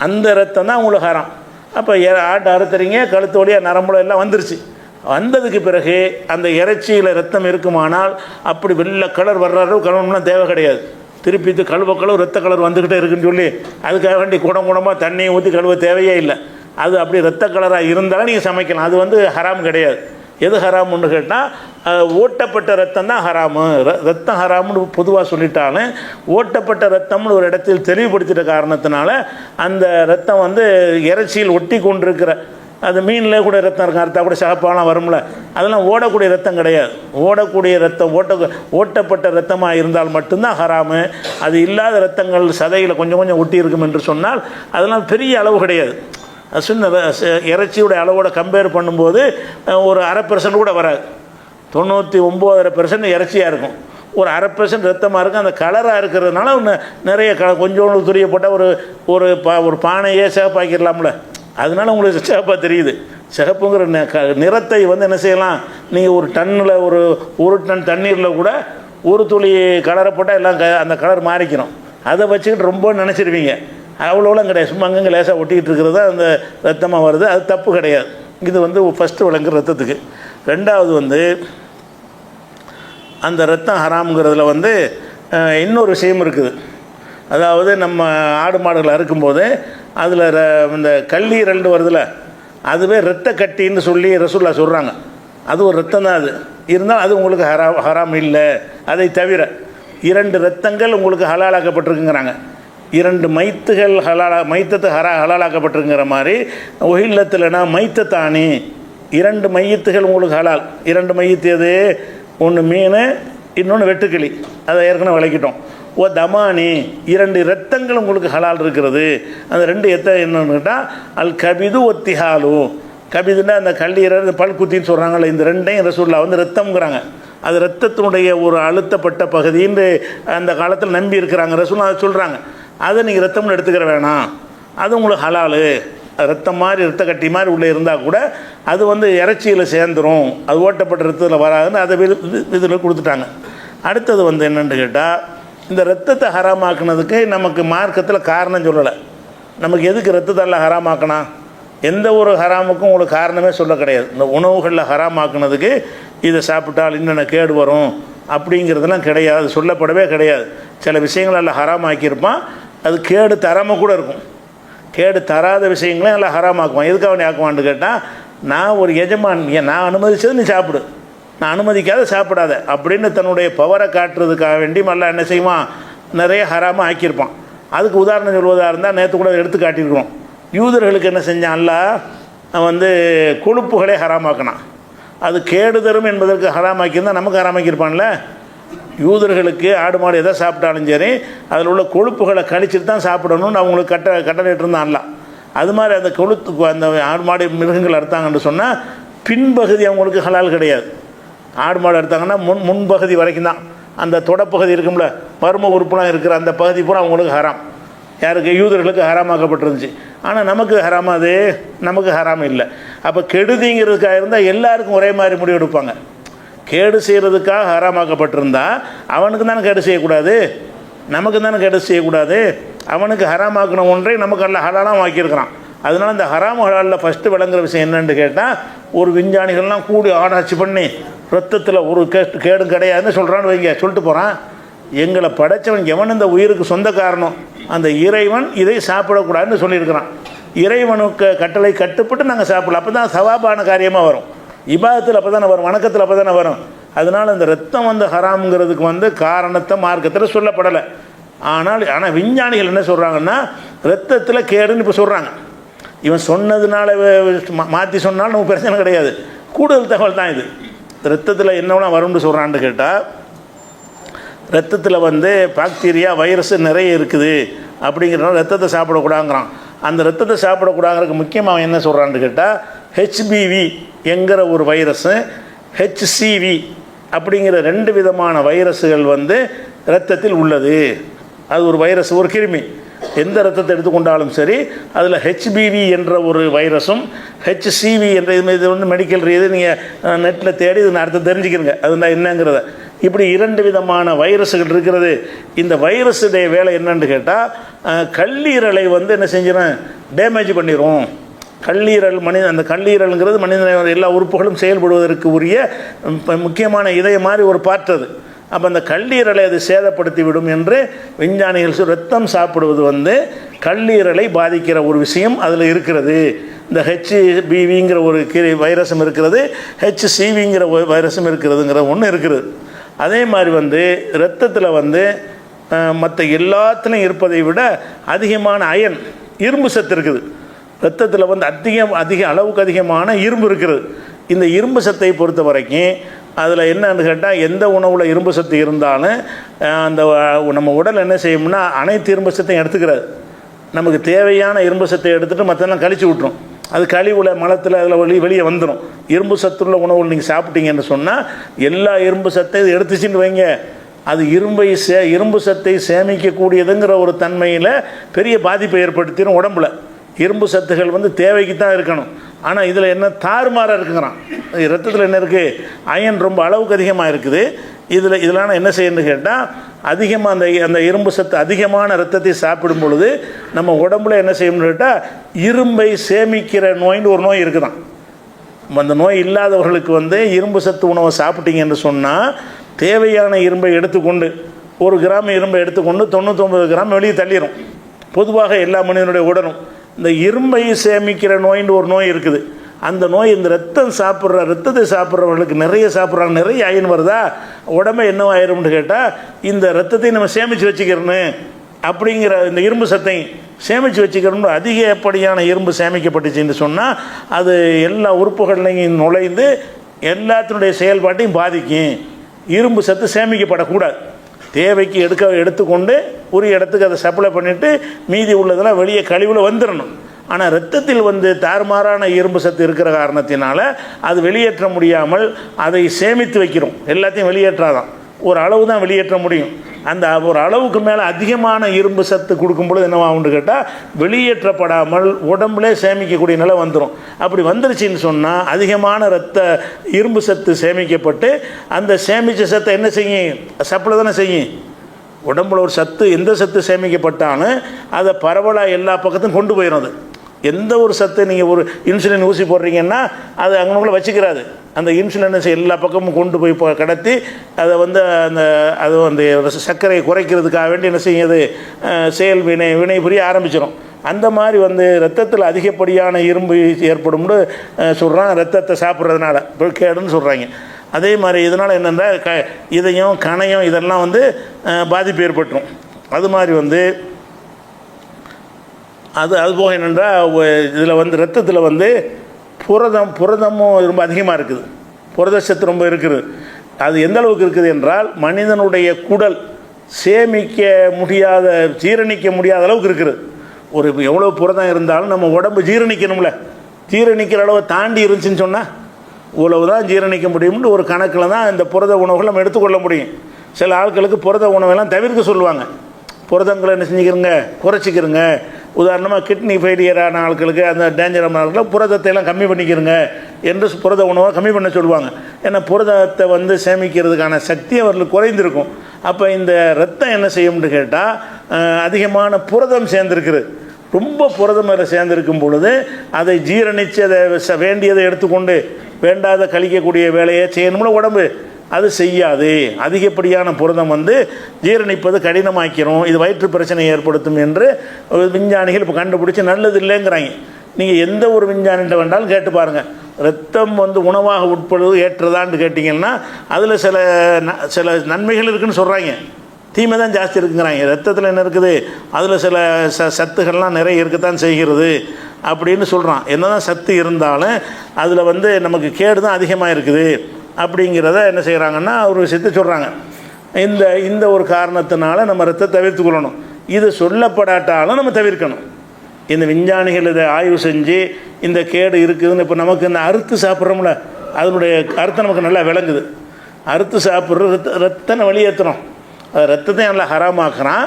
அந்த ரத்தம் தான் உங்களுக்கு ஹராம். அப்போ ஆட்டை அறுத்துறீங்க, கழுத்து வழியாக நரம்புல எல்லாம் வந்துருச்சு. வந்ததுக்கு பிறகு அந்த இறைச்சியில் ரத்தம் இருக்குமானால் அப்படி வெள்ளை கலர் வர்றாரோ கலவணும்லாம் தேவை கிடையாது. திருப்பி கழுவ ரத்த கலர் வந்துக்கிட்டே இருக்குன்னு சொல்லி அதுக்காக வேண்டி குடமாக தண்ணியை ஊற்றி கழுவ தேவையே இல்லை. அது அப்படி ரத்த கலராக இருந்தாலும் நீங்கள் சமைக்கலாம். அது வந்து ஹராம் கிடையாது. எது ஹராமுன்னு கேட்டால், ஓட்டப்பட்ட ரத்தம் தான் ஹராமு. ரத்தம் ஹராமுன்னு பொதுவாக சொல்லிட்டாலும் ஓட்டப்பட்ட ரத்தம்னு ஒரு இடத்தில் தெளிவுபடுத்திட்ட காரணத்தினால அந்த ரத்தம் வந்து இறைச்சியில் ஒட்டி கொண்டிருக்கிற, அது மீனில் கூட ரத்தம் இருக்கும், அறுத்தா கூட சகப்பாலாம் வரும்ல, அதெல்லாம் ஓடக்கூடிய ரத்தம் கிடையாது. ஓடக்கூடிய ரத்தம் ஓட்டப்பட்ட ரத்தமாக இருந்தால் மட்டும்தான் ஹராமு. அது இல்லாத ரத்தங்கள் சதையில் கொஞ்சம் ஒட்டி இருக்கும் என்று சொன்னால் அதெல்லாம் பெரிய அளவு கிடையாது. சின்ன இறைச்சியோட அளவோட கம்பேர் பண்ணும்போது ஒரு 0.5% கூட வராது. 99.5% இறைச்சியாக இருக்கும், ஒரு 0.5% ரத்தமாக இருக்கும். அந்த கலராக இருக்கிறதுனால நிறைய கொஞ்சோண்டு துரிய போட்டால் ஒரு பானையே சிவப்பாக்கிடலாம்ல, அதனால உங்களுக்கு சிவப்பாக தெரியுது. சிவப்புங்கிற நிறத்தை வந்து என்ன செய்யலாம், நீங்கள் ஒரு டன்னில் ஒரு டன் தண்ணீரில் கூட ஒரு துளி கலரை போட்டால் எல்லாம் அந்த கலர் மாறிக்கணும். அதை வச்சுக்கிட்டு ரொம்ப நினச்சிருவீங்க. அவ்வளோலாம் கிடையாது. சும்மா அங்கங்கே லேசாக ஒட்டிக்கிட்டு இருக்கிறது அந்த ரத்தமாக வருது, அது தப்பு கிடையாது. இது வந்து ஃபஸ்ட்டு விளங்குற ரத்தத்துக்கு. 2வது வந்து அந்த ரத்தம் ஹராம்ங்கிறதுல வந்து இன்னொரு விஷயம் இருக்குது. அதாவது நம்ம ஆடு மாடுகள் அறுக்கும்போது அதில் இந்த கல்லீரல் வருதுல, அதுவே இரத்த கட்டின்னு சொல்லி ரசூல்லா சொல்கிறாங்க. அது ஒரு ரத்தம் தான். அது இருந்தால் அது உங்களுக்கு ஹராம் இல்லை. அதை தவிர 2 ரத்தங்கள் உங்களுக்கு ஹலாலாக்கப்பட்டிருக்குங்கிறாங்க. 2 மைத்துகள் மைத்தத்து ஹலாலாக்கப்பட்டிருக்கிற மாதிரி ஒஹில்லத்துலனா மைத்தத்தானி 2 மையத்துகள் உங்களுக்கு ஹலால். 2 மையத்து எது, ஒன்று மீன், இன்னொன்று வெட்டுக்கிளி, அதை ஏற்கனவே விளக்கிட்டோம். தமானி 2 இரத்தங்கள் உங்களுக்கு ஹலால் இருக்கிறது. அந்த 2 என்னன்னு கேட்டால், அல் கபிது ஒத்திஹாலு. கபிதுன்னா அந்த கல்லீரல், பல்குத்தின்னு சொல்கிறாங்கல்ல, இந்த 2ஐயும் ரசூல்லா வந்து ரத்தம்ங்கிறாங்க. அது ரத்தத்தினுடைய ஒரு அழுத்தப்பட்ட பகுதின்னு அந்த காலத்தில் நம்பி இருக்கிறாங்க. ரசூல்லா அதை சொல்கிறாங்க. அதை நீங்கள் ரத்தம்னு எடுத்துக்கிற வேணாம், அது உங்களுக்கு ஹலாலு. ரத்தம் மாதிரி ரத்த கட்டி மாதிரி உள்ளே இருந்தால் கூட அது வந்து இறைச்சியில் சேர்ந்துடும், அது ஓட்டப்பட்ட ரத்தத்தில் வராதுன்னு அதை இதில் கொடுத்துட்டாங்க. அடுத்தது வந்து என்னென்னு கேட்டால், இந்த ரத்தத்தை ஹராமாக்குனதுக்கு நமக்கு மார்க்கத்தில் காரணம் சொல்லலை. நமக்கு எதுக்கு ரத்தத்தை ஹராமாக்கணும், எந்த ஒரு ஹராமுக்கும் உங்களுக்கு காரணமே சொல்ல கிடையாது. இந்த உணவுகளில் ஹராமாக்குனதுக்கு இதை சாப்பிட்டால் இன்னென்ன கேடு வரும் அப்படிங்கிறதுலாம் கிடையாது, சொல்லப்படவே கிடையாது. சில விஷயங்கள் எல்லாம் ஹராமாக்கியிருப்பான், அது கேடு தராமல் கூட இருக்கும். கேடு தராத விஷயங்களையும் எல்லாம் ஹராமாக்குவான். எதுக்காக நீ ஆக்குவான்னு கேட்டால், நான் ஒரு எஜமான், நான் அனுமதிச்சது நீ சாப்பிடு, நான் அனுமதிக்காத சாப்பிடாத அப்படின்னு தன்னுடைய பவரை காட்டுறதுக்காக வேண்டி மல்ல என்ன செய்வான், நிறைய ஹராமாக ஆக்கியிருப்பான். அதுக்கு உதாரணம் சொல்வதாக இருந்தால் நேற்று கூட எடுத்து காட்டியிருக்கிறோம். யூதர்களுக்கு என்ன செஞ்சான், அல்லாஹ் வந்து கொழுப்புகளே ஹராமாக்கினான். அது கேடு தரும் என்பதற்கு ஹராமாக்கியிருந்தால் நமக்கு ஹராமாக்கியிருப்பான்ல. யூதர்களுக்கு ஆடு மாடு எதை சாப்பிட்டாலும் சரி அதில் உள்ள கொழுப்புகளை கழிச்சிட்டு தான் சாப்பிடணும்னு அவங்களுக்கு கட்டளையிட்டு இருந்தான்ல. அது மாதிரி அந்த கொழுத்து அந்த ஆடு மாடு மிருகங்கள் அறுத்தாங்கன்னு சொன்னால் பின்பகுதி அவங்களுக்கு ஹலால் கிடையாது. ஆடு மாடு எடுத்தாங்கன்னா முன்பகுதி வரைக்கும் தான். அந்த தொடப்பகுதி இருக்கும்ல, மர்ம உறுப்புலாம் இருக்கிற அந்த பகுதி பூரா அவங்களுக்கு ஹராம். யாருக்கு? யூதர்களுக்கு ஹராமாக்கப்பட்டிருந்துச்சு. ஆனால் நமக்கு ஹராமா? அது நமக்கு ஹராம் இல்லை. அப்போ கெடுதிங்கிறதுக்காக இருந்தால் எல்லாருக்கும் ஒரே மாதிரி முடிவு எடுப்பாங்க. கேடு செய்கிறதுக்காக ஹராமாக்கப்பட்டிருந்தா அவனுக்கு தானே கேடு செய்யக்கூடாது, நமக்கு தானே கேடு செய்யக்கூடாது. அவனுக்கு ஹராமாக்கின ஒன்றை நமக்கு எல்லாம் ஹலாலாம் வாக்கியிருக்கிறான். அதனால் இந்த ஹராம் ஹலாலில் ஃபஸ்ட்டு விளங்குற விஷயம் என்னென்னு கேட்டால், ஒரு விஞ்ஞானிகள்லாம் கூடி ஆராய்ச்சி பண்ணி ரத்தத்தில் ஒரு கேடும் கிடையாதுன்னு சொல்கிறான்னு வைங்க, சொல்லிட்டு போகிறான். எங்களை படைத்தவன் எவன் இந்த உயிருக்கு சொந்த காரணம், அந்த இறைவன் இதை சாப்பிடக்கூடாதுன்னு சொல்லியிருக்கிறான். இறைவனுக்கு கட்டளை கட்டுப்பட்டு நாங்கள் சாப்பிடலாம். அப்போ தான் சவாபான காரியமாக வரும். இபாதத்தில் அப்போ தானே வரும், வணக்கத்தில் அப்போ தானே வரும். அதனால் இந்த ரத்தம் வந்து ஹராம்ங்கிறதுக்கு காரணத்தை மார்க்கத்தில் சொல்லப்படலை. ஆனால் விஞ்ஞானிகள் என்ன சொல்கிறாங்கன்னா, ரத்தத்தில் கேடுன்னு இப்போ சொல்கிறாங்க. இவன் சொன்னதுனால மாற்றி சொன்னாலும் நமக்கு பிரச்சனை கிடையாது, கூடுதல் தகவல் தான் இது. ரத்தத்தில் என்னவெல்லாம் வரும்னு சொல்கிறான்னு கேட்டால், ரத்தத்தில் வந்து பாக்டீரியா வைரஸ் நிறைய இருக்குது அப்படிங்கிறனால ரத்தத்தை சாப்பிடக்கூடாங்கிறான். அந்த ரத்தத்தை சாப்பிடக்கூடாங்கிறதுக்கு முக்கியமாக என்ன சொல்கிறான்னு கேட்டால், ஹெச்பிவி என்கிற ஒரு வைரஸு, ஹெச்சிவி அப்படிங்கிற 2 விதமான வைரஸுகள் வந்து இரத்தத்தில் உள்ளது. அது ஒரு வைரஸ், ஒரு கிருமி. எந்த ரத்தத்தை எடுத்துக்கொண்டாலும் சரி, அதில் ஹெச்பிவி என்ற ஒரு வைரஸும் ஹெச்சிவி என்ற இது வந்து மெடிக்கல் ரீதி நீங்கள் நெட்டில் தேடி இது அர்த்தம் தெரிஞ்சுக்கிறங்க அது என்னங்கிறத. இப்படி 2 விதமான வைரஸுகள் இருக்கிறது. இந்த வைரஸுடைய வேலை என்னன்னு கேட்டால், கல்லீரலை வந்து என்ன செஞ்சிடும், டேமேஜ் பண்ணிடும். கல்லீரல் அந்த கல்லீரலுங்கிறது மனிதன எல்லா உறுப்புகளும் செயல்படுவதற்கு உரிய முக்கியமான இதய மாதிரி ஒரு பார்ட் அது. அப்போ அந்த கல்லீரலை அது சேதப்படுத்தி விடும் என்று விஞ்ஞானிகள் ரத்தம் சாப்பிடுவது வந்து கல்லீரலை பாதிக்கிற ஒரு விஷயம் அதில் இருக்கிறது. இந்த ஹெச்பிவிங்கிற ஒரு வைரஸும் இருக்கிறது, ஹெச்சிவிங்கிற வைரஸும் இருக்கிறதுங்கிற ஒன்று இருக்குது. அதே மாதிரி வந்து இரத்தத்தில் வந்து மற்ற எல்லாத்துலேயும் இருப்பதை விட அதிகமான அயன், இரும்பு சத்து இருக்குது. இரத்தத்தில் வந்து அதிக அளவுக்கு அதிகமான இரும்பு இருக்கிறது. இந்த இரும்பு சத்தை பொறுத்த வரைக்கும் அதில் என்னன்னு கேட்டால், எந்த உணவில் இரும்பு சத்து இருந்தாலும் அந்த நம்ம உடல் என்ன செய்யும்னா அனைத்து இரும்பு சத்தையும் எடுத்துக்கிறாது. நமக்கு தேவையான இரும்பு சத்தை எடுத்துகிட்டு மற்றெல்லாம் கழிச்சு விட்டுரும். அது கழிவுல மலத்தில் அதில் வெளியே வந்துடும். இரும்பு சத்துள்ள உணவுகள் நீங்கள் சாப்பிட்டீங்கன்னு சொன்னால் எல்லா இரும்பு சத்தை இது எடுத்துச்சின்னு வைங்க, அது இரும்பு சத்தை சேமிக்கக்கூடியதுங்கிற ஒரு தன்மையில் பெரிய பாதிப்பை ஏற்படுத்திடும் உடம்புல. இரும்பு சத்துகள் வந்து தேவைக்கு தான் இருக்கணும். ஆனால் இதில் என்ன தாறுமாறாக இருக்குங்கிறான். ரத்தத்தில் என்ன இருக்குது, அயன் ரொம்ப அளவுக்கு அதிகமாக இருக்குது. இதெல்லாம் என்ன செய்யணும்னு கேட்டால், அதிகமாக அந்த இரும்பு சத்து அதிகமான ரத்தத்தை சாப்பிடும் பொழுது நம்ம உடம்புல என்ன செய்யணும்னு கேட்டால், இரும்பை சேமிக்கிற நோயின்னு ஒரு நோய் இருக்குதான். அந்த நோய் இல்லாதவர்களுக்கு வந்து இரும்பு சத்து உணவை சாப்பிட்டீங்கன்னு சொன்னால், தேவையான இரும்பை எடுத்துக்கொண்டு 1 கிராம் இரும்பை எடுத்துக்கொண்டு 99 கிராம் வெளியே தள்ளிடும். பொதுவாக எல்லா மனிதனுடைய உடலும் இந்த இரும்பை சேமிக்கிற நோயின்னு ஒரு நோய் இருக்குது. அந்த நோய் இந்த ரத்தத்தை சாப்பிட்றவர்களுக்கு நிறைய சாப்பிட்றாங்க, நிறைய அயன் வருதா, உடம்பை என்ன ஆயிரும்னு கேட்டால், இந்த ரத்தத்தை நம்ம சேமித்து வச்சுக்கிறோன்னு அப்படிங்கிற இந்த இரும்பு சத்தை சேமித்து வச்சுக்கிறோம்னு அதிகப்படியான இரும்பு சேமிக்கப்பட்டுச்சுன்னு சொன்னால் அது எல்லா உறுப்புகள்லையும் நுழைந்து எல்லாத்தினுடைய செயல்பாட்டையும் பாதிக்கும். இரும்பு சத்து சேமிக்கப்படக்கூடாது. தேவைக்கு எடுத்துக்கொண்டு ஒரு இடத்துக்கு அதை சப்ளை பண்ணிவிட்டு மீதி உள்ளதெல்லாம் வெளியே கழிவில் வந்துடணும். ஆனால் இரத்தத்தில் வந்து தாறுமாறான இரும்பு சத்து இருக்கிற காரணத்தினால அது வெளியேற்ற முடியாமல் அதை சேமித்து வைக்கிறோம். எல்லாத்தையும் வெளியேற்றாதான், ஒரு அளவு தான் வெளியேற்ற முடியும். அந்த ஒரு அளவுக்கு மேலே அதிகமான இரும்பு சத்து கொடுக்கும்பொழுது என்னவாகும்னு கேட்டால், வெளியேற்றப்படாமல் உடம்புலே சேமிக்கக்கூடிய நிலை வந்துடும். அப்படி வந்துருச்சின்னு சொன்னால் அதிகமான இரும்பு சத்து சேமிக்கப்பட்டு அந்த சேமித்த சத்தை என்ன செய்யும், சப்ளை தானே செய்யும். உடம்புல ஒரு சத்து, எந்த சத்து சேமிக்கப்பட்டாலும் அதை பரவலாக எல்லா பக்கத்தும் கொண்டு போயிடும். அது எந்த ஒரு சத்து, நீங்கள் ஒரு இன்சுலின் ஊசி போடுறீங்கன்னா அது அங்கே வச்சுக்கிறாது. அந்த இன்சுலினை எல்லா பக்கமும் கொண்டு போய் கடத்தி அதை வந்து அந்த சர்க்கரையை குறைக்கிறதுக்காக வேண்டி என்ன செய்யுது, செயல் வினை புரிய ஆரம்பிச்சிடும். அந்த மாதிரி வந்து ரத்தத்தில் அதிகப்படியான இரும்பு ஏற்படும்னு சொல்கிறான். ரத்தத்தை சாப்பிட்றதுனால கேடுன்னு சொல்கிறாங்க. அதே மாதிரி இதனால் என்னென்னா இதயம் கணையம் இதெல்லாம் வந்து பாதிப்பு ஏற்பட்டுரும். அது மாதிரி வந்து அதுபோக என்னென்றால் இதில் வந்து ரத்தத்தில் வந்து புரதமும் ரொம்ப அதிகமாக இருக்குது. புரதச்சத்து ரொம்ப இருக்குது. அது எந்த அளவுக்கு இருக்குது என்றால், மனிதனுடைய குடல் சேமிக்க முடியாத, ஜீரணிக்க முடியாத அளவுக்கு இருக்குது. எவ்வளோ புரதம் இருந்தாலும் நம்ம உடம்பு ஜீரணிக்கணும்ல, ஜீரணிக்கிற அளவை தாண்டி இருந்துச்சுன்னு சொன்னால் இவ்வளவு தான் ஜீரணிக்க முடியும்னு ஒரு கணக்கில் தான் இந்த புரத உணவுகள் நம்ம எடுத்துக்கொள்ள முடியும். சில ஆட்களுக்கு புரத உணவெல்லாம் தவிர்க்க சொல்லுவாங்க. புரதங்களை என்ன செஞ்சுக்கிறங்க, குறைச்சிக்கிறங்க. உதாரணமாக கிட்னி ஃபெயிலியரான ஆட்களுக்கு, அந்த டேஞ்சரான ஆட்களுக்கு புரதத்தை எல்லாம் கம்மி பண்ணிக்கிறங்க என்று புரத உணவை கம்மி பண்ண சொல்லுவாங்க. ஏன்னா புரதத்தை வந்து சேமிக்கிறதுக்கான சக்தி அவர்களுக்கு குறைந்திருக்கும். அப்போ இந்த ரத்தம் என்ன செய்யும்னு கேட்டால் அதிகமான புரதம் சேர்ந்துருக்குது. ரொம்ப புரதம் அதில் சேர்ந்துருக்கும் பொழுது அதை ஜீரணித்து அதை வேண்டியதை எடுத்துக்கொண்டு வேண்டாத கழிக்கக்கூடிய வேலையை செய்யணும்ல உடம்பு, அது செய்யாது. அதிகப்படியான புரதம் வந்து ஜீரணிப்பது கடினமாக்கிறோம், இது வயிற்று பிரச்சனை ஏற்படுத்தும் என்று விஞ்ஞானிகள் இப்போ கண்டுபிடிச்சி நல்லது இல்லைங்கிறாங்க. நீங்கள் எந்த ஒரு விஞ்ஞானிகிட்ட வேண்டாலும் கேட்டு பாருங்கள், ரத்தம் வந்து உணவாக உட்படுவது ஏற்றதான்னு கேட்டிங்கன்னா அதில் சில நன்மைகள் இருக்குதுன்னு சொல்கிறாங்க, தீமை தான் ஜாஸ்தி இருக்குங்கிறாங்க. ரத்தத்தில் என்ன இருக்குது, அதில் சில சத்துக்கள்லாம் நிறைய இருக்கத்தான் செய்கிறது அப்படின்னு சொல்கிறான். என்ன தான் சத்து இருந்தாலும் அதில் வந்து நமக்கு கேடு தான் அதிகமாக இருக்குது அப்படிங்கிறத என்ன செய்கிறாங்கன்னா ஒரு விஷயத்தை சொல்கிறாங்க. இந்த ஒரு காரணத்தினால நம்ம ரத்தத்தை தவிர்த்துக்கொள்ளணும். இது சொல்லப்படாட்டாலும் நம்ம தவிர்க்கணும். இந்த விஞ்ஞானிகள் இதை ஆய்வு செஞ்சு இந்த கேடு இருக்குதுன்னு இப்போ நமக்கு இந்த அறுத்து சாப்பிட்றோம்ல, அதனுடைய அர்த்தம் நமக்கு நல்லா விளங்குது. அறுத்து சாப்பிட்ற ரத்தனை வெளியேற்றணும், அது ரத்தத்தை நல்லா ஹராமாக்குறான்.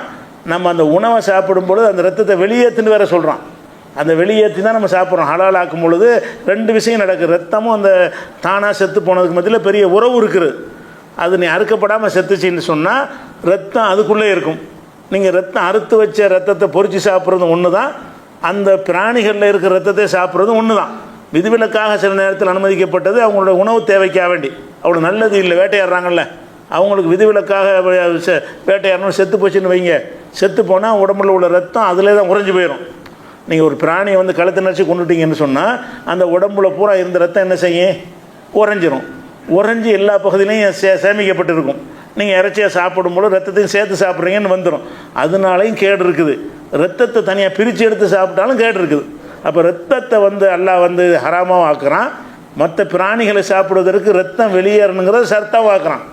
நம்ம அந்த உணவை சாப்பிடும்பொழுது அந்த ரத்தத்தை வெளியேற்றுன்னு வேற சொல்கிறான். அந்த வெளியேற்றி தான் நம்ம சாப்பிட்றோம். ஹலால் ஆக்கும் பொழுது ரெண்டு விஷயம் நடக்குது. ரத்தமும் அந்த தானாக செத்து போனதுக்கு மத்தியில் பெரிய உறவு இருக்குது. அது நீ அறுக்கப்படாமல் செத்துச்சின்னு சொன்னால் ரத்தம் அதுக்குள்ளே இருக்கும். நீங்கள் ரத்தம் அறுத்து வச்ச ரத்தத்தை பொறிச்சு சாப்பிட்றது ஒன்று தான், அந்த பிராணிகளில் இருக்கிற ரத்தத்தை சாப்பிட்றது ஒன்று தான். விதிவிலக்காக சில நேரத்தில் அனுமதிக்கப்பட்டது அவங்களோட உணவு தேவைக்காக வேண்டி. அவ்வளோ நல்லது இல்லை, வேட்டையாடுறாங்கல்ல, அவங்களுக்கு விதிவிலக்காக வேட்டையாடணும். செத்து போச்சுன்னு வைங்க, செத்து போனால் உடம்புல உள்ள ரத்தம் அதிலே தான் உறைஞ்சி போயிடும். நீங்கள் ஒரு பிராணியை வந்து கழுத்தை நினச்சி கொண்டுட்டீங்கன்னு சொன்னால் அந்த உடம்புல பூரா இருந்த ரத்தம் என்ன செய்யும், உறைஞ்சிரும். உறைஞ்சி எல்லா பகுதியிலையும் சேமிக்கப்பட்டிருக்கும். நீங்கள் இறைச்சியை சாப்பிடும்போது ரத்தத்தையும் சேர்த்து சாப்பிட்றீங்கன்னு வந்துடும். அதனாலையும் கேடு இருக்குது. ரத்தத்தை தனியாக பிரித்து எடுத்து சாப்பிட்டாலும் கேடு இருக்குது. அப்போ ரத்தத்தை வந்து அல்லாஹ் வந்து ஹராமாக ஆக்குறான். மற்ற பிராணிகளை சாப்பிடுவதற்கு ரத்தம் வெளியேறணுங்கிறத சர்த்தாவும் ஆக்குறான்.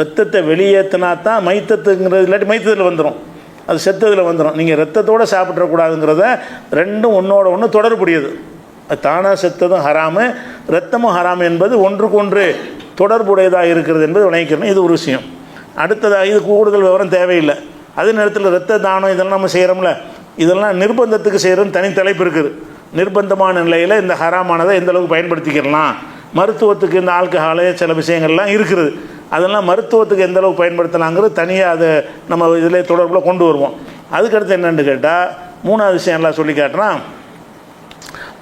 ரத்தத்தை வெளியேற்றினா தான் மைத்தத்துங்கிறது, இல்லாட்டி மைத்தத்தில் வந்துடும், அது செத்ததில் வந்துடும். நீங்கள் ரத்தத்தோடு சாப்பிட்றக்கூடாதுங்கிறத ரெண்டும் ஒன்றோட ஒன்று தொடர்புடையது. தானாக செத்ததும் ஹராமு, ரத்தமும் ஹராமு என்பது ஒன்றுக்கு ஒன்று தொடர்புடையதாக இருக்கிறது என்பது விளங்கிக்கிறோம். இது ஒரு விஷயம். அடுத்ததாக இது கூடுதல் விவரம் தேவையில்லை. அதே நேரத்தில் ரத்த தானம் இதெல்லாம் நம்ம செய்கிறோம்ல, இதெல்லாம் நிர்பந்தத்துக்கு செய்கிறோன்னு தனி தலைப்பு இருக்குது. நிர்பந்தமான நிலையில் இந்த ஹராமானதை எந்த அளவுக்கு பயன்படுத்திக்கிறலாம். மருத்துவத்துக்கு இந்த ஆல்கஹாலு சில விஷயங்கள்லாம் இருக்குது, அதெல்லாம் மருத்துவத்துக்கு எந்த அளவுக்கு பயன்படுத்தலாங்கிறது தனியாக அதை நம்ம இதில் தொடர்பில் கொண்டு வருவோம். அதுக்கடுத்து என்னென்னு கேட்டால் மூணாவது விஷயம் எல்லாம் சொல்லி காட்டுறான்.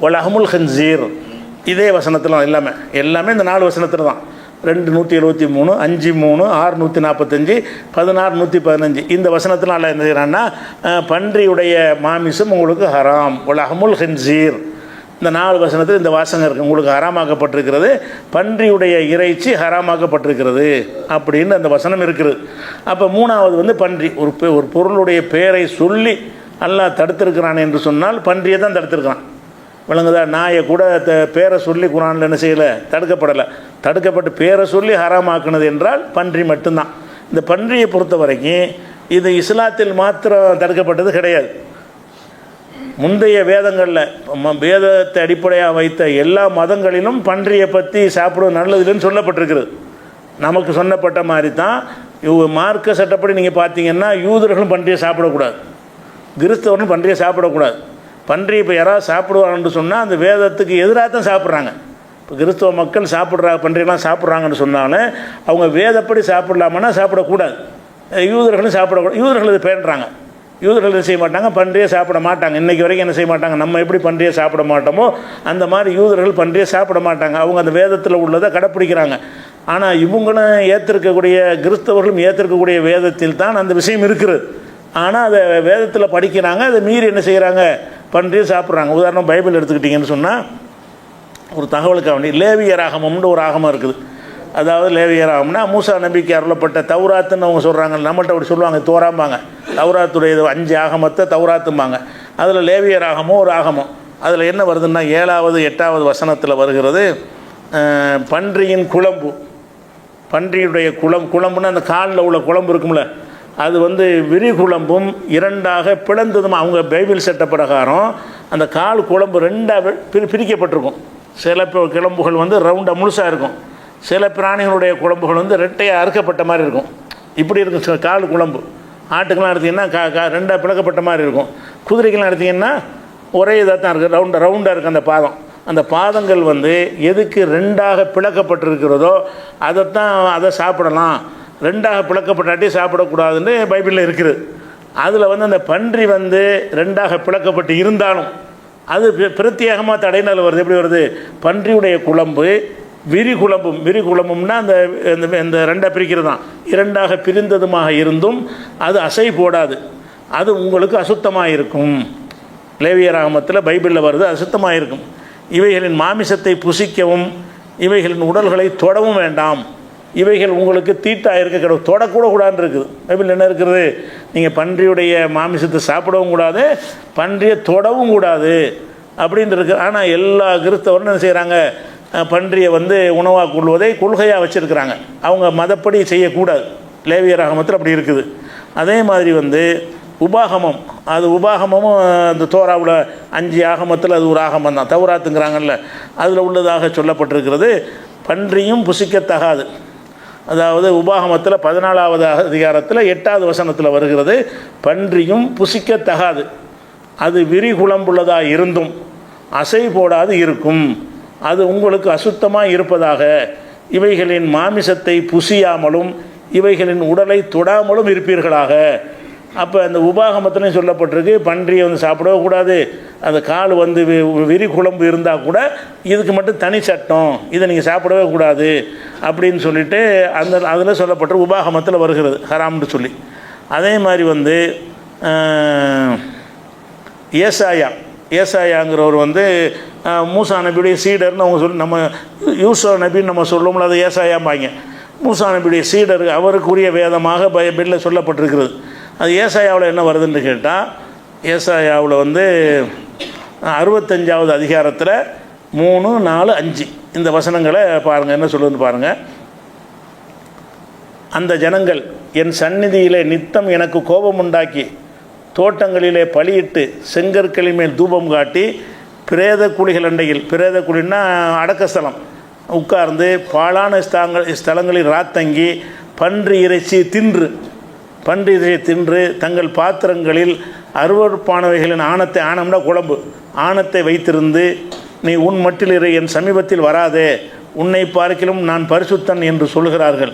வலஹமுல் ஹன்சீர், இதே வசனத்தில் எல்லாமே இந்த 4 வசனத்தில் தான். 273, 53, 645, 1615 இந்த வசனத்தில் அல்ல என்ன செய்கிறான்னா, பன்றியுடைய மாமிசம் உங்களுக்கு ஹராம், வலஹமுல் ஹன்சீர். இந்த 4 வசனத்தில் இந்த வாசகம் இருக்குது. உங்களுக்கு ஹராமாக்கப்பட்டிருக்கிறது, பன்றியுடைய இறைச்சி ஹராமாக்கப்பட்டிருக்கிறது அப்படின்னு அந்த வசனம் இருக்குது. அப்போ மூணாவது வந்து பன்றி. ஒரு பொருளுடைய பெயரை சொல்லி அல்லாஹ் தடுத்திருக்கிறான் என்று சொன்னால் பன்றியை தான் தடுத்திருக்கிறான். விளங்குதா? நாயை கூட பேரை சொல்லி குரானில் என்ன செய்யலை, தடுக்கப்படலை. தடுக்கப்பட்டு பேரை சொல்லி ஹராமாக்குனது என்றால் பன்றி மட்டும்தான். இந்த பன்றியை பொறுத்த வரைக்கும் இது இஸ்லாத்தில் மாத்திரம் தடுக்கப்பட்டது கிடையாது. முந்தைய வேதங்களில் வேதத்தை அடிப்படையாக வைத்த எல்லா மதங்களிலும் பன்றியை பற்றி சாப்பிடுவது நல்லதுன்னு சொல்லப்பட்டிருக்கிறது. நமக்கு சொன்னப்பட்ட மாதிரி தான் மார்க்க சட்டப்படி நீங்கள் பார்த்தீங்கன்னா யூதர்களும் பன்றியை சாப்பிடக்கூடாது, கிறிஸ்தவர்களும் பன்றியை சாப்பிடக்கூடாது. பன்றி இப்போ யாராவது சாப்பிடுவாங்கன்னு சொன்னால் அந்த வேதத்துக்கு எதிராக தான் சாப்பிட்றாங்க. இப்போ கிறிஸ்தவ மக்கள் பன்றியெல்லாம் சாப்பிட்றாங்கன்னு சொன்னாலும் அவங்க வேதப்படி சாப்பிடலாமன்னா சாப்பிடக்கூடாது. யூதர்களும் சாப்பிடக்கூடாது. யூதர்கள் இது பேண்டுறாங்க. யூதர்கள் என்ன செய்ய மாட்டாங்க, பன்றியை சாப்பிட மாட்டாங்க. இன்றைக்கி வரைக்கும் என்ன செய்ய மாட்டாங்க, நம்ம எப்படி பன்றியை சாப்பிட மாட்டோமோ அந்த மாதிரி யூதர்கள் பன்றியை சாப்பிட மாட்டாங்க. அவங்க அந்த வேதத்தில் உள்ளதை கடைப்பிடிக்கிறாங்க. ஆனால் இவங்களும் ஏற்றிருக்கக்கூடிய கிறிஸ்தவர்களும் ஏற்றிருக்கக்கூடிய வேதத்தில் தான் அந்த விஷயம் இருக்குது. ஆனால் அதை வேதத்தில் படிக்கிறாங்க, அதை மீறி என்ன செய்கிறாங்க, பன்றியை சாப்பிட்றாங்க. உதாரணம் பைபிள் எடுத்துக்கிட்டிங்கன்னு சொன்னால் ஒரு தகவலுக்காக வேண்டி லேவியர் ஆகமம்னு ஒரு ஆகமம் இருக்குது. அதாவது லேவியர் ஆகம்னா மூசா நபிக்கு அருளப்பட்ட தௌராத்துன்னு அவங்க சொல்கிறாங்க. நம்மள்கிட்ட அப்படி சொல்லுவாங்க, தோராம்பாங்க. தௌராத்துடைய 5 ஆகமத்தை தௌராத்தும்பாங்க. அதில் லேவியர் ஆகமும் ஒரு ஆகமம். அதில் என்ன வருதுன்னா 7வது 8வது வசனத்தில் வருகிறது, பன்றியின் குழம்பு. பன்றியுடைய குழம்புன்னா அந்த காலில் உள்ள குழம்பு இருக்கும்ல, அது வந்து விரிகுழம்பும் 2ஆக பிளந்ததும். அவங்க பைபிள் சட்ட பிரகாரம் அந்த கால் குழம்பு 2ஆக பிரிக்கப்பட்டிருக்கும். சில குழம்புகள் வந்து ரவுண்டாக முழுசாக இருக்கும், சில பிராணிகளுடைய குழம்புகள் வந்து ரெட்டையாக அறுக்கப்பட்ட மாதிரி இருக்கும். இப்படி இருக்கும் கால் குழம்பு. ஆட்டுக்கெல்லாம் எடுத்திங்கன்னா ரெண்டாக பிளக்கப்பட்ட மாதிரி இருக்கும். குதிரைக்கெல்லாம் எடுத்திங்கன்னா ஒரே இதாக தான் இருக்குது, ரவுண்டாக இருக்குது அந்த பாதம். அந்த பாதங்கள் வந்து எதுக்கு ரெண்டாக பிளக்கப்பட்டிருக்கிறதோ அதை சாப்பிடலாம், ரெண்டாக பிளக்கப்பட்டாட்டி சாப்பிடக்கூடாதுன்னு பைபிளில் இருக்குது. அதில் வந்து அந்த பன்றி வந்து ரெண்டாக பிளக்கப்பட்டு இருந்தாலும் அது பிரத்யேகமாக தடையினால் வருது. எப்படி வருது? பன்றியுடைய குழம்பு விரிகுழம்பும்னா அந்த இந்த ரெண்டாக பிரிக்கிறது தான். இரண்டாக பிரிந்ததுமாக இருந்தும் அது அசை போடாது, அது உங்களுக்கு அசுத்தமாக இருக்கும். லேவியராகமத்தில் பைபிளில் வருது, அசுத்தமாக இருக்கும். இவைகளின் மாமிசத்தை புசிக்கவும் இவைகளின் உடல்களை தொடவும் வேண்டாம், இவைகள் உங்களுக்கு தீட்டாக இருக்க கிடையாது, தொடக்கூட கூடாதுன்னு இருக்குது. பைபிள் என்ன இருக்கிறது? நீங்கள் பன்றியுடைய மாமிசத்தை சாப்பிடவும் கூடாது, பன்றியை தொடவும் கூடாது அப்படின்னு இருக்குது. ஆனால் எல்லா கிறிஸ்தவரும் என்ன செய்கிறாங்க? பன்றியை வந்து உணவாக கொள்வதை கொள்கையாக வச்சுருக்கிறாங்க. அவங்க மதப்படி செய்யக்கூடாது. லேவியராகமத்தில் அப்படி இருக்குது. அதே மாதிரி வந்து உபாகமம், அது உபாகமும் அந்த தோராவில் 5 ஆகமத்தில் அது ஒரு ஆகமம் தான், தௌராத்துங்கிறாங்கல்ல, அதில் உள்ளதாக சொல்லப்பட்டிருக்கிறது. பன்றியும் புசிக்கத்தகாது. அதாவது உபாகமத்தில் 14வது அதிகாரத்தில் 8வது வசனத்தில் வருகிறது, பன்றியும் புசிக்கத்தகாது, அது விரிகுழம்புள்ளதாக இருந்தும் அசை போடாது இருக்கும், அது உங்களுக்கு அசுத்தமாக இருப்பதாக, இவைகளின் மாமிசத்தை புசியாமலும் இவைகளின் உடலை தொடாமலும் இருப்பீர்களாக. அப்போ அந்த உபாகமத்திலையும் சொல்லப்பட்டிருக்கு, பன்றியை வந்து சாப்பிடவே கூடாது, அந்த கால் வந்து விரிகுழம்பு இருந்தால் கூட இதுக்கு மட்டும் தனி சட்டம், இதை நீங்கள் சாப்பிடவே கூடாது அப்படின்னு சொல்லிட்டு அதில் சொல்லப்பட்டு உபாகமத்தில் வருகிறது ஹராம்னு சொல்லி. அதே மாதிரி வந்து ஏசாயாங்கிறவர் வந்து மூசா நபியுடைய சீடர்னு அவங்க நம்ம யூசா நபின்னு நம்ம சொல்லுவோம்ல, அது ஏசாயாம்பாங்க. மூசா நபியுடைய சீடர், அவருக்குரிய வேதமாக பைபிளில் சொல்லப்பட்டிருக்கிறது. அது ஏசாயாவில் என்ன வருதுன்னு கேட்டால், ஏசாயாவில் வந்து 65வது அதிகாரத்தில் 3, 4, 5 இந்த வசனங்களை பாருங்கள், என்ன சொல்லுதுன்னு பாருங்கள். அந்த ஜனங்கள் என் சந்நிதியிலே நித்தம் எனக்கு கோபம் உண்டாக்கி தோட்டங்களிலே பலியிட்டு செங்கற்களின் மேல் தூபம் காட்டி பிரேத குழிகள் அண்டையில், பிரேத குழின்னா அடக்கஸ்தலம், உட்கார்ந்து பாழான ஸ்தலங்களில் ராத்தங்கி பன்றி இறைச்சி தின்று தங்கள் பாத்திரங்களில் அருவருப்பானவைகளின் ஆணம்னா குழம்பு, ஆணத்தை வைத்திருந்து நீ உன் மட்டிலிரு, என் சமீபத்தில் வராதே, உன்னை பார்க்கிலும் நான் பரிசுத்தன் என்று சொல்கிறார்கள்.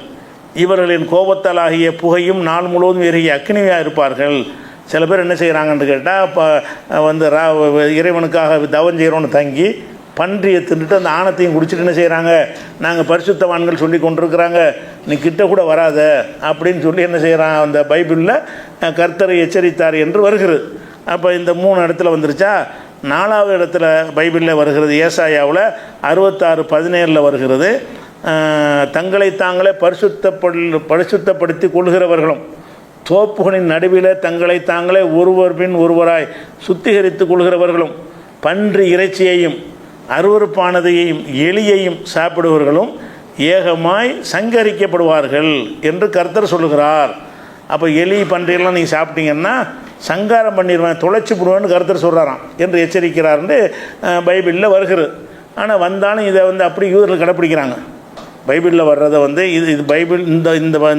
இவர்களின் கோபத்தால் ஆகிய புகையும் நாள் முழுவதும் எரிய அக்னியாக இருப்பார்கள். சில பேர் என்ன செய்கிறாங்கன்னு கேட்டால், இப்போ வந்து இறைவனுக்காக தவம் செய்கிறோன்னு தங்கி பன்றியை தின்னுட்டு அந்த ஆணத்தையும் குடிச்சிட்டு என்ன செய்கிறாங்க, நாங்கள் பரிசுத்தவான்கள் சொல்லி கொண்டிருக்கிறாங்க, நீ கிட்ட கூட வராத அப்படின்னு சொல்லி என்ன செய்கிறான், அந்த பைபிளில் கர்த்தரை எச்சரித்தார் என்று வருகிறது. அப்போ இந்த 3 இடத்துல வந்துருச்சா. 4வது இடத்துல பைபிளில் வருகிறது, ஏசாயாவில் 66:17 வருகிறது, தங்களை தாங்களே பரிசுத்தப்படுத்தி கொள்கிறவர்களும் தோப்புகளின் நடுவில் தங்களை தாங்களே ஒருவர் பின் ஒருவராய் சுத்திகரித்து கொள்கிறவர்களும் பன்றி இறைச்சியையும் அருவருப்பானதையும் எலியையும் சாப்பிடுவர்களும் ஏகமாய் சங்கரிக்கப்படுவார்கள் என்று கர்த்தர் சொல்லுகிறார். அப்போ எலி பன்றியெல்லாம் நீங்கள் சாப்பிட்டீங்கன்னா சங்காரம் பண்ணிடுவேன், தொலைச்சி போடுவேன்னு கர்த்தர் சொல்கிறாராம் என்று எச்சரிக்கிறார்னு பைபிளில் வருகிறது. ஆனால் வந்தாலும் இதை வந்து அப்படி யூதர்கள் கடைப்பிடிக்கிறாங்க. பைபிளில் வர்றதை வந்து இது பைபிள்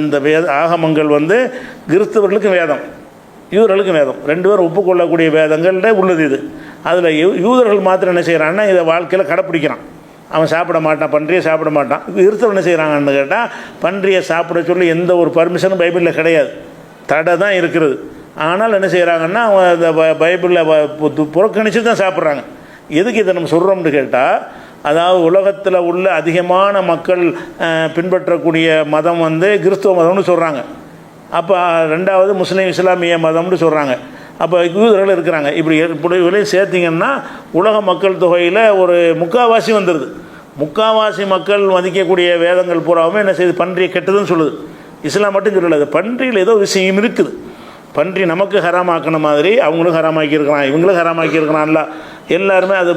இந்த வேத ஆகமங்கள் வந்து கிறிஸ்தவர்களுக்கும் வேதம், யூதர்களுக்கும் வேதம், 2 பேரும் ஒப்புக்கொள்ளக்கூடிய வேதங்கள்ட உள்ளது இது. அதில் யூதர்கள் மாத்திரம் என்ன செய்கிறான்னா இதை வாழ்க்கையில் கடைப்பிடிக்கிறான். அவன் சாப்பிட மாட்டான், பன்றியை சாப்பிட மாட்டான். கிறிஸ்தவர் என்ன செய்கிறாங்கன்னு கேட்டால், பன்றியை சாப்பிட சொல்லி எந்த ஒரு பர்மிஷனும் பைபிளில் கிடையாது, தடை தான் இருக்கிறது. ஆனால் என்ன செய்கிறாங்கன்னா அவன் இந்த பைபிளில் புறக்கணித்து தான் சாப்பிட்றாங்க. எதுக்கு இதை நம்ம சொல்கிறோம்னு கேட்டால், அதாவது உலகத்தில் உள்ள அதிகமான மக்கள் பின்பற்றக்கூடிய மதம் வந்து கிறிஸ்துவ மதம்னு சொல்கிறாங்க. அப்போ 2வது முஸ்லீம் இஸ்லாமிய மதம்னு சொல்கிறாங்க. அப்போ யூதர்கள் இருக்கிறாங்க. இப்படி சேர்த்திங்கன்னா உலக மக்கள் தொகையில் ஒரு 3/4 வந்துடுது. 3/4 மக்கள் மதிக்கக்கூடிய வேதங்கள் பூராவுமே என்ன செய்யுது, பன்றியை கெட்டதுன்னு சொல்லுது. இஸ்லாம் மட்டும் சொல்லலை, அது பன்றியில் ஏதோ விஷயம் இருக்குது. பன்றி நமக்கு ஹராமாக்கின மாதிரி அவங்களும் ஹராமாக்கியிருக்கிறான், இவங்களும் ஹராமாக்கியிருக்கிறான்ல. எல்லாருமே அது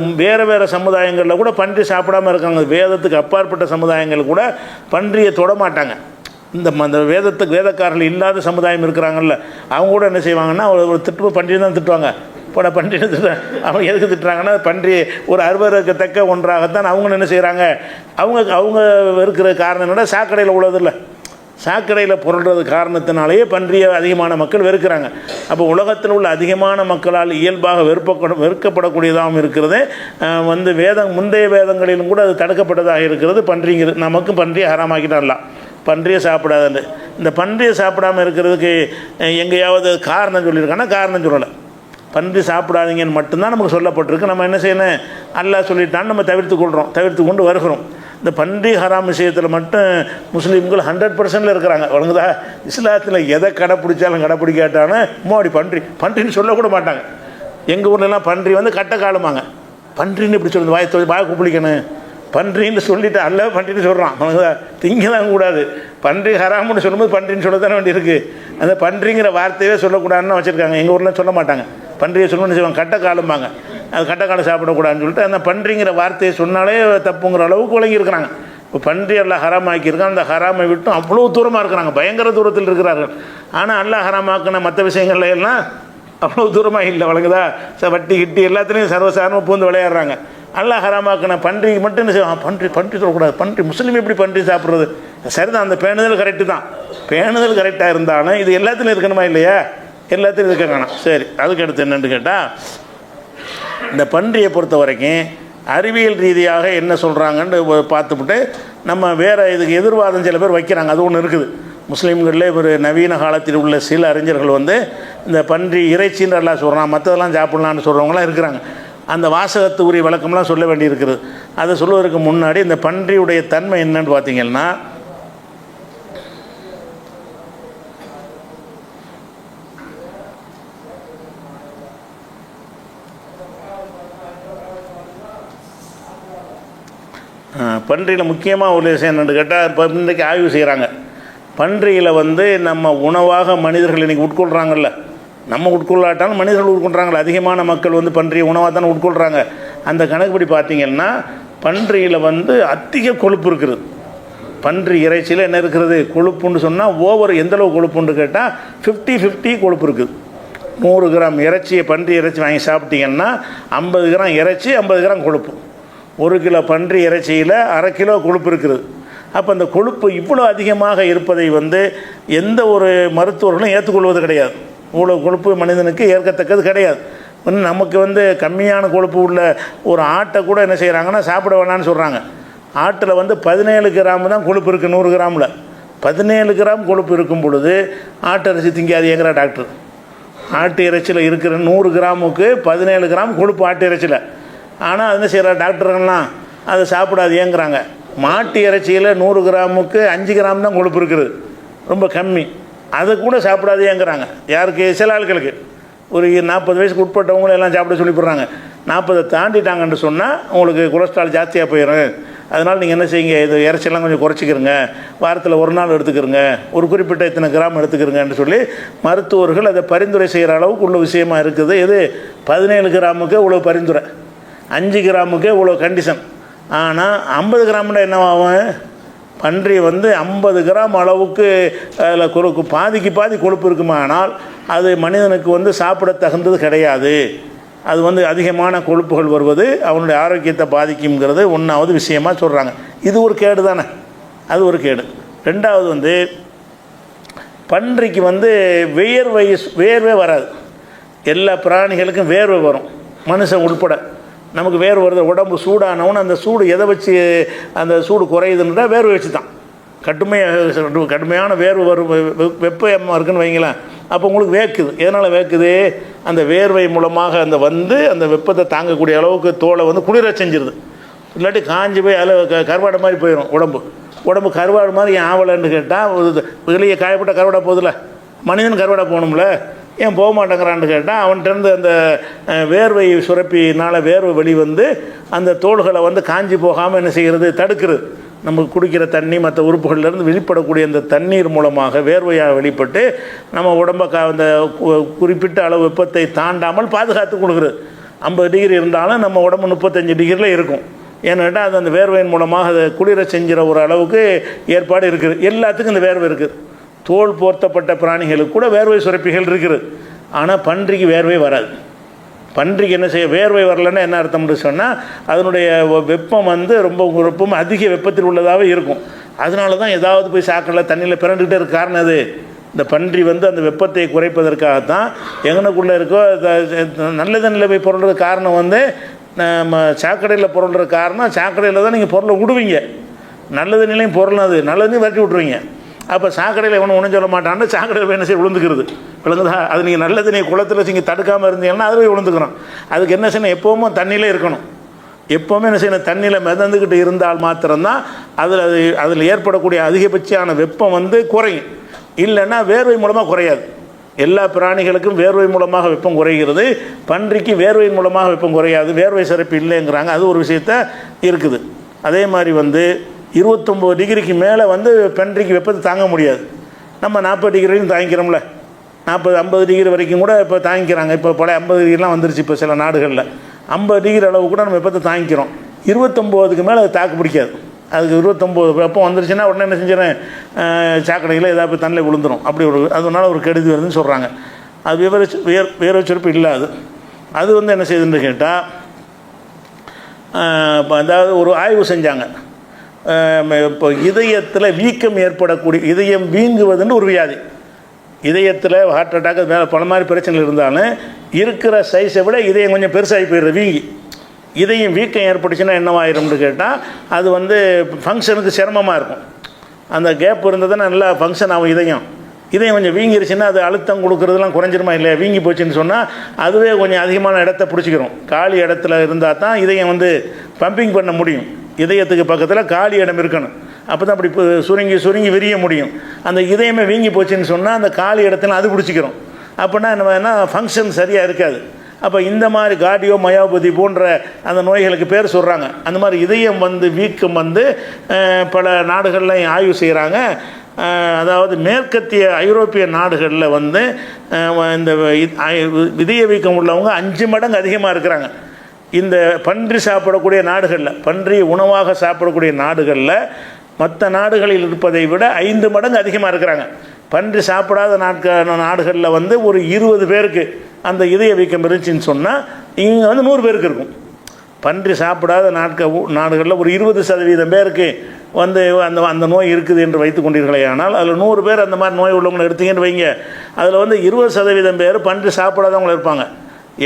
வேறு சமுதாயங்களில் கூட பன்றி சாப்பிடாமல் இருக்காங்க. வேதத்துக்கு அப்பாற்பட்ட சமுதாயங்கள் கூட பன்றியை தொடமாட்டாங்க. அந்த வேதக்காரர்கள் இல்லாத சமுதாயம் இருக்கிறாங்கல்ல, அவங்க கூட என்ன செய்வாங்கன்னா ஒரு பன்றி தான் திட்டுவாங்க, இப்போ நான் பன்றின்னு திட்டுறேன். அவங்க எதுக்கு திட்டுறாங்கன்னா பன்றி ஒரு அருவருக்கத்தக்க ஒன்றாகத்தான் அவங்க என்ன செய்கிறாங்க. அவங்க இருக்கிற காரணம் என்னன்னா சாக்கடையில் உள்ளதில்லை, சாக்கடையில் புரள்றது காரணத்தினாலேயே பன்றியை அதிகமான மக்கள் வெறுக்கிறாங்க. அப்போ உலகத்தில் உள்ள அதிகமான மக்களால் இயல்பாக வெறுக்கப்படக்கூடியதாகவும் இருக்கிறது. முந்தைய வேதங்களிலும் கூட அது தடுக்கப்பட்டதாக இருக்கிறது. பன்றிங்கிறது நமக்கும் பன்றியை ஹராமாக்கிட்டான்லாம், பன்றியை சாப்பிடாதுன்னு. இந்த பன்றியை சாப்பிடாமல் இருக்கிறதுக்கு எங்கேயாவது காரணம் சொல்லியிருக்காங்கன்னா காரணம் சொல்லலை. பன்றி சாப்பிடாதீங்கன்னு மட்டும்தான் நமக்கு சொல்லப்பட்டிருக்கு. நம்ம என்ன செய்யணும், அல்லாஹ் சொல்லிட்டான்னு நம்ம தவிர்த்து கொண்டு வருகிறோம். இந்த பன்றி ஹராம் விஷயத்தில் மட்டும் முஸ்லீம்கள் 100% இருக்கிறாங்க. வழங்குதா, இஸ்லாத்தில் எதை கடைப்பிடிச்சாலும் கடைப்பிடிக்காட்டாலும் மோடி பன்றின்னு சொல்லக்கூட மாட்டாங்க. எங்கள் ஊர்லலாம் பன்றி கட்டை காலுமாங்க. பன்றின்னு இப்படி சொல்லுது, வாயை குப்பிளிக்கணும். பன்றின்னு சொல்லிட்டு அல்ல பன்றின்னு சொல்கிறான். வழங்குதா, திங்க தான் கூடாது. பன்றி ஹராம்னு சொல்லும்போது பன்றின்னு சொல்ல தானே வேண்டி இருக்குது. அந்த பன்றிங்கிற வார்த்தையே சொல்லக்கூடாதுன்னு வச்சுருக்காங்க. எங்கள் ஊரில் சொல்ல மாட்டாங்க. பன்றியை சொல்லணும்னு செய்வாங்க, கட்டை காலும்பாங்க. அது கட்டைக்காலை சாப்பிடக்கூடாதுன்னு சொல்லிட்டு அந்த பன்றிங்கிற வார்த்தையை சொன்னாலே தப்புங்கிற அளவுக்கு விளங்கியிருக்கிறாங்க. இப்போ பன்றி எல்லாம் ஹராமாக்கியிருக்கான். அந்த ஹராமை விட்டும் அவ்வளோ தூரமாக இருக்கிறாங்க, பயங்கர தூரத்தில் இருக்கிறார்கள். ஆனால் அல்லாஹ் ஹராமாக்கின மற்ற விஷயங்கள்ல எல்லாம் அவ்வளோ தூரமாக இல்லை. வழங்குதா, வட்டி கிட்டி எல்லாத்துலேயும் சர்வசாதாரணமாக பூந்து விளையாடுறாங்க. அல்லாஹ் ஹராமாக்கின பன்றிக்கு மட்டும் என்ன செய்வான், பன்றி சொல்லக்கூடாது. பன்றி முஸ்லீம் எப்படி பன்றி சாப்பிட்றது? சரிதான், அந்த பேணுதல் கரெக்டு தான். பேணுதல் கரெக்டாக இருந்தாலும் இது எல்லாத்துலையும் இருக்கணுமா இல்லையா? எல்லாத்துலையும் இருக்க காணும். சரி, அதுக்கு அடுத்து என்னென்னு கேட்டால், இந்த பன்றியை பொறுத்த வரைக்கும் அறிவியல் ரீதியாக என்ன சொல்கிறாங்கன்னு பார்த்துவிட்டு நம்ம வேறு இதுக்கு எதிர்வாதம் சில பேர் வைக்கிறாங்க. அது ஒன்று இருக்குது. முஸ்லீம்களில் ஒரு நவீன காலத்தில் உள்ள சில அறிஞர்கள் இந்த பன்றி இறைச்சின்னு எல்லாம் சொல்கிறான், மற்றதெல்லாம் சாப்பிட்லான்னு சொல்கிறவங்களாம் இருக்கிறாங்க. அந்த வாசகத்து உரிய விளக்கம்லாம் சொல்ல வேண்டியிருக்கிறது. அதை சொல்வதற்கு முன்னாடி இந்த பன்றியுடைய தன்மை என்னன்னு பார்த்தீங்கன்னா, பன்றியில் முக்கியமாக ஒரு விஷயம் என்னென்னு கேட்டால், இப்போ இன்றைக்கி ஆய்வு செய்கிறாங்க. பன்றியில் நம்ம உணவாக மனிதர்கள் இன்றைக்கி உட்கொள்கிறாங்கல்ல, நம்ம உட்கொள்ளாட்டாலும் மனிதர்கள் உட்கொள்கிறாங்கள, அதிகமான மக்கள் பன்றியை உணவாக தானே உட்கொள்கிறாங்க. அந்த கணக்குப்படி பார்த்திங்கன்னா பன்றியில் அதிக கொழுப்பு இருக்குது. பன்றி இறைச்சியில் என்ன இருக்கிறது, கொழுப்புன்னு சொன்னால் ஓவர் எந்தளவு கொழுப்புன்னு கேட்டால் 50-50 கொழுப்பு இருக்குது. 100 கிராம் இறைச்சியை பன்றி இறைச்சி வாங்கி சாப்பிட்டீங்கன்னா 50 கிராம் இறைச்சி 50 கிராம் கொழுப்பு. 1 கிலோ பன்றி இறைச்சியில் 1/2 கிலோ கொழுப்பு இருக்குது. அப்போ அந்த கொழுப்பு இவ்வளோ அதிகமாக இருப்பதை எந்த ஒரு மருத்துவர்களும் ஏற்றுக்கொள்வது கிடையாது. இவ்வளோ கொழுப்பு மனிதனுக்கு ஏற்கத்தக்கது கிடையாது. நமக்கு கம்மியான கொழுப்பு உள்ள ஒரு ஆட்டை கூட என்ன செய்கிறாங்கன்னா சாப்பிட வேணான்னு சொல்கிறாங்க. ஆட்டில் 17 கிராம் தான் கொழுப்பு இருக்குது 100 கிராமில். 17 கிராம் கொழுப்பு இருக்கும் பொழுது ஆட்டரிசி திங்காதீங்கிற டாக்டர். ஆட்டு இறைச்சியில் இருக்கிற 100 கிராமுக்கு 17 கிராம் கொழுப்பு ஆட்டு இறைச்சியில். ஆனால் அது என்ன செய்கிற டாக்டர்கள்லாம் அதை சாப்பிடாதேங்கிறாங்க. மாட்டு இறைச்சியில் 100 கிராமுக்கு 5 கிராம் தான் கொழுப்பு இருக்குது, ரொம்ப கம்மி. அதை கூட சாப்பிடாதேங்கிறாங்க. யாருக்கு? சில ஆட்களுக்கு. ஒரு 40 வயசுக்கு உட்பட்டவங்களும் எல்லாம் சாப்பிட சொல்லிவிடுறாங்க. 40 தாண்டிட்டாங்கன்னு சொன்னால் உங்களுக்கு கொலஸ்ட்ரால் ஜாஸ்தியாக போயிடும். அதனால் நீங்கள் என்ன செய்யுங்க, இது இறைச்சியெல்லாம் கொஞ்சம் குறைச்சிக்கிறங்க, வாரத்தில் 1 நாள் எடுத்துக்கிறங்க, ஒரு குறிப்பிட்ட இத்தனை கிராம் எடுத்துக்கிறங்கன்னு சொல்லி மருத்துவர்கள் அதை பரிந்துரை செய்கிற அளவுக்கு உள்ள விஷயமா இருக்குது. இது 17 கிராமுக்கு இவ்வளோ பரிந்துரை, 5 கிராமுக்கு இவ்வளோ கண்டிஷன். ஆனால் 50 கிராம்னா என்னவாகும்? பன்றி 50 கிராம் அளவுக்கு அதில் பாதிக்கு பாதி கொழுப்பு இருக்குமானால் அது மனிதனுக்கு சாப்பிட தகுந்தது கிடையாது. அது அதிகமான கொழுப்புகள் வருவது அவனுடைய ஆரோக்கியத்தை பாதிக்குங்கிறது 1வது விஷயமாக சொல்கிறாங்க. இது ஒரு கேடு தானே, அது ஒரு கேடு. 2வது பன்றிக்கு வேர்வே வராது. எல்லா பிராணிகளுக்கும் வேர்வை வரும், மனுஷன் உட்பட. நமக்கு வேர்வை வருது, உடம்பு சூடானவன்னு அந்த சூடு எதை வச்சு அந்த சூடு குறையுதுன்றா வேர்வை வச்சு தான். கடுமையான வேர்வை வரும், வெப்பமாக இருக்குன்னு வைங்களேன், அப்போ உங்களுக்கு வேக்குது. எதனால் வேக்குது? அந்த வேர்வை மூலமாக அந்த வெப்பத்தை தாங்கக்கூடிய அளவுக்கு தோலை குளிர செஞ்சிருது. இல்லாட்டி காஞ்சி போய் அதில் கருவாடை மாதிரி போயிடும் உடம்பு கருவாடு மாதிரி ஏன் ஆவலைன்னு கேட்டால், வெளியே காயப்பட்ட கருவாடை போதில்ல, மனிதன் கருவாடை போகணும்ல, ஏன் போக மாட்டேங்கிறான்னு கேட்டால் அவன்கிட்டருந்து அந்த வேர்வை சுரப்பினால் வேர்வை அந்த தோள்களை காஞ்சி போகாமல் என்ன செய்கிறது, தடுக்கிறது. நம்ம குடிக்கிற தண்ணி மற்ற உறுப்புகள்லேருந்து வெளிப்படக்கூடிய அந்த தண்ணீர் மூலமாக வேர்வையாக வெளிப்பட்டு நம்ம உடம்பை அந்த குறிப்பிட்ட அளவு வெப்பத்தை தாண்டாமல் பாதுகாத்து கொடுக்குறது. 50 டிகிரி இருந்தாலும் நம்ம உடம்பு 35 டிகிரியில் இருக்கும். ஏன்னாட்டா அது அந்த வேர்வையின் மூலமாக அதை குளிர செஞ்சிற ஒரு அளவுக்கு ஏற்பாடு இருக்குது. எல்லாத்துக்கும் இந்த வேர்வை இருக்குது. தோல் போர்த்தப்பட்ட பிராணிகளுக்கு கூட வேர்வை சுரப்பிகள் இருக்குது. ஆனால் பன்றிக்கு வேர்வை வராது. பன்றிக்கு என்ன செய்ய வேர்வை வரலன்னா என்ன அர்த்தம்னு சொன்னால் அதனுடைய வெப்பம் வந்து ரொம்ப வெப்பம் அதிக வெப்பத்தில் உள்ளதாகவே இருக்கும். அதனால தான் ஏதாவது போய் சாக்கடையில் தண்ணியில் பிறண்டுகிட்டே இருக்க காரணம் அது. இந்த பன்றி வந்து அந்த வெப்பத்தை குறைப்பதற்காகத்தான் எங்கனக்குள்ளே இருக்கோ நல்ல தண்ணியில் போய் பொருள்றது காரணம் வந்து நம்ம சாக்கடையில் பொருள்ற காரணம் சாக்கடையில் தான் நீங்கள் பொருளை விடுவீங்க. நல்ல தண்ணிலையும் பொருள் அது நல்ல தண்ணி விரட்டி விட்ருவீங்க. அப்போ சாக்கடையில் எவனும் ஒன்றும் சொல்ல மாட்டான்னு சாக்கடையில் என்ன செய்ய விழுந்துக்கிறது விழுங்குதா. அது நீங்கள் நல்ல தண்ணியை குளத்தில் வச்சு இங்கே தடுக்காமல் இருந்தீங்கன்னா அது போய் விழுந்துக்கிறோம். அதுக்கு என்ன செய்யணும், எப்போவுமே தண்ணியிலே இருக்கணும். எப்போவுமே என்ன செய்யணும், தண்ணியில் மிதந்துக்கிட்டு இருந்தால் மாத்திரம்தான் அதில் ஏற்படக்கூடிய அதிகபட்சமான வெப்பம் வந்து குறையும். இல்லைன்னா வேர்வை மூலமாக குறையாது. எல்லா பிராணிகளுக்கும் வேர்வை மூலமாக வெப்பம் குறைகிறது, பன்றிக்கு வேர்வை மூலமாக வெப்பம் குறையாது. வேர்வை சிறப்பு இல்லைங்கிறாங்க, அது ஒரு விஷயத்த இருக்குது. அதே மாதிரி வந்து 29 டிகிரிக்கு மேலே வந்து பன்றிக்கு வெப்பத்தை தாங்க முடியாது. நம்ம 40 டிகிரியும் தாங்கிக்கிறோம்ல, 40-50 டிகிரி வரைக்கும் கூட இப்போ தாங்கிக்கிறாங்க. இப்போ பல 50 டிகிரிலாம் வந்துருச்சு இப்போ சில நாடுகளில். 50 டிகிரி அளவு கூட நம்ம வெப்பத்தை தாங்கிக்கிறோம். 29க்கு மேலே அது தாக்கு பிடிக்காது. அதுக்கு 29 வெப்பம் வந்துருச்சுன்னா உடனே என்ன செஞ்சிடறேன், சாக்கடையில் ஏதாவது தண்ணியில் விழுந்துடும். அப்படி அதனால ஒரு கெடுதி வருதுன்னு சொல்கிறாங்க. அது வேர்வை சுரப்பு இல்லாது. அது வந்து என்ன செய்யுதுன்னு கேட்டால், அதாவது ஒரு ஆய்வு செஞ்சாங்க. இப்போ இதயத்தில் வீக்கம் ஏற்படக்கூடிய, இதயம் வீங்குவதுன்னு ஒரு வியாதி. இதயத்தில் ஹார்ட் அட்டாக் மேலே பல மாதிரி பிரச்சனைகள் இருந்தாலும் இருக்கிற சைஸை விட இதயம் கொஞ்சம் பெருசாகி போயிடுறது வீங்கி. இதயம் வீக்கம் ஏற்பட்டுச்சுன்னா என்னவாயிரும்னு கேட்டால் அது வந்து ஃபங்க்ஷனுக்கு சிரமமாக இருக்கும். அந்த கேப் இருந்ததுன்னா நல்லா ஃபங்க்ஷன் ஆகும் இதயம். இதயம் கொஞ்சம் வீங்கிருச்சுன்னா அது அழுத்தம் கொடுக்குறதுலாம் குறைஞ்சிருமா இல்லையா. வீங்கி போச்சுன்னு சொன்னால் அதுவே கொஞ்சம் அதிகமான இடத்த பிடிச்சிக்கிறோம். காலி இடத்துல இருந்தால் தான் இதயம் வந்து பம்பிங் பண்ண முடியும். இதயத்துக்கு பக்கத்தில் காலி இடம் இருக்கணும். அப்போ தான் அப்படி சுருங்கி விரிய முடியும். அந்த இதயமே வீங்கி போச்சுன்னு சொன்னால் அந்த காலி இடத்துல அது பிடிச்சிக்கிறோம். அப்படின்னா என்ன ஃபங்க்ஷன் சரியாக இருக்காது. அப்போ இந்த மாதிரி கார்டியோ மயோபதி போன்ற அந்த நோய்களுக்கு பேர் சொல்கிறாங்க. அந்த மாதிரி இதயம் வந்து வீக்கம் வந்து பல நாடுகளில் ஆய்வு செய்கிறாங்க. அதாவது மேற்கத்திய ஐரோப்பிய நாடுகளில் வந்து இந்த இதய வீக்கம் உள்ளவங்க 5 மடங்கு அதிகமாக இருக்கிறாங்க. இந்த பன்றி சாப்பிடக்கூடிய நாடுகளில், பன்றி உணவாக சாப்பிடக்கூடிய நாடுகளில் மற்ற நாடுகளில் இருப்பதை விட 5 மடங்கு அதிகமாக இருக்கிறாங்க. பன்றி சாப்பிடாத நாடுகளில் வந்து ஒரு 20 பேருக்கு அந்த இதய வீக்கம் இருந்துச்சின்னு சொன்னால் இங்கே வந்து 100 பேருக்கு இருக்கும். பன்றி சாப்பிடாத நாடுகளில் ஒரு 20% பேருக்கு வந்து அந்த நோய் இருக்குது என்று வைத்து கொண்டீர்களே. ஆனால் அதில் 100 பேர் அந்த மாதிரி நோய் உள்ளவங்களை எடுத்தீங்கன்னு வைங்க, அதில் வந்து 20% பேர் பன்றி சாப்பிடாதவங்கள இருப்பாங்க.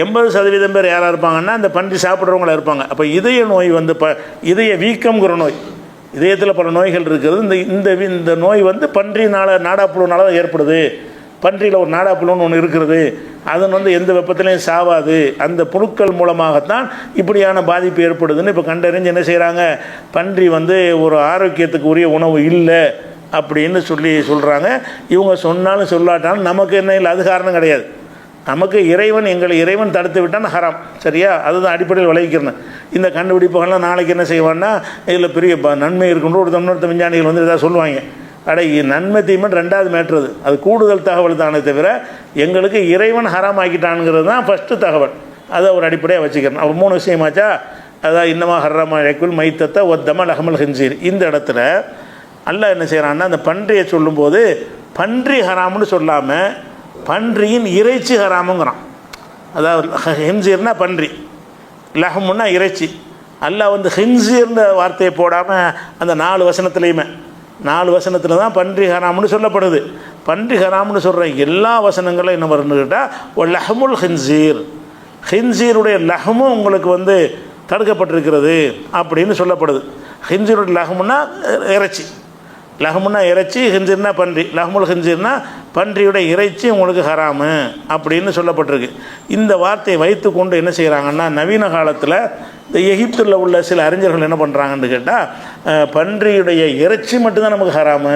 80% பேர் யாராக இருப்பாங்கன்னா அந்த பன்றி சாப்பிட்றவங்கள இருப்பாங்க. அப்போ இதய நோய் வந்து இதய வீக்கம்ங்கிற நோய், இதயத்தில் பல நோய்கள் இருக்கிறது. இந்த நோய் வந்து நாடாப்புழுனால தான் ஏற்படுது. பன்றியில் ஒரு நாடாப்புழுன்னு ஒன்று இருக்கிறது. அது வந்து எந்த வெப்பத்திலையும் சாவாது. அந்த புழுக்கள் மூலமாகத்தான் இப்படியான பாதிப்பு ஏற்படுதுன்னு இப்போ கண்டறிஞ்சு என்ன செய்கிறாங்க, பன்றி வந்து ஒரு ஆரோக்கியத்துக்கு உரிய உணவு இல்லை அப்படின்னு சொல்கிறாங்க. இவங்க சொன்னாலும் சொல்லாட்டாலும் நமக்கு என்ன இல்லை, அது காரணம் கிடையாது. நமக்கு இறைவன் தடுத்து விட்டான்னு ஹராம். சரியா? அதுதான் அடிப்படையில் விளைவிக்கிறேன். இந்த கண்டுபிடிப்புகள்லாம் நாளைக்கு என்ன செய்வான்னா இதில் பெரிய நன்மை இருக்குன்னு ஒரு தமிழ்நாட்டு விஞ்ஞானிகள் வந்து எதாவது சொல்லுவாங்க. நன்மை தீமை 2வது மேட்ரு. அது கூடுதல் தகவல் தானே தவிர எங்களுக்கு இறைவன் ஹராம் ஆக்கிட்டானுங்கிறது தான் ஃபஸ்ட்டு தகவல். அதை ஒரு அடிப்படையாக வச்சுக்கிறேன். அவர் 3 விஷயமாச்சா. அதான் இன்னமா ஹர்ரமா இலக்குல் மைத்தத்தை ஒத்தம லஹமல் ஹின்சீர். இந்த இடத்துல அல்லாஹ் என்ன செய்கிறான்னா அந்த பன்றியை சொல்லும்போது பன்றி ஹராம்னு சொல்லாமல் பன்றியின் இறைச்சி ஹராமுங்கிறான். அதாவது ஹின்சீர்னா பன்றி, லஹமுன்னா இறைச்சி. அல்லாஹ் வந்து ஹின்சீர்ன்ற வார்த்தையை போடாமல் அந்த 4 வசனத்தில் தான் பன்றி ஹராம்னு சொல்லப்படுது. பன்றி ஹராம்னு சொல்கிற எல்லா வசனங்களும் என்ன வரும்னு கேட்டால் ஒரு லஹமுல் ஹின்சீர், ஹின்சீருடைய லஹமும் உங்களுக்கு வந்து தடுக்கப்பட்டிருக்கிறது அப்படின்னு சொல்லப்படுது. ஹின்சீருடைய லஹமுன்னா இறைச்சி, லஹமுன்னா இறைச்சி, ஹின்சீர்னா பன்றி. லஹமுல் ஹின்சீர்னா பன்றியுடைய இறைச்சி உங்களுக்கு ஹராமு அப்படின்னு சொல்லப்பட்டிருக்கு. இந்த வார்த்தையை வைத்து கொண்டு என்ன செய்கிறாங்கன்னா நவீன காலத்தில் இந்த எகிப்தில் உள்ள சில அறிஞர்கள் என்ன பண்ணுறாங்கன்னு கேட்டால் பன்றியுடைய இறைச்சி மட்டும்தான் நமக்கு ஹராமு,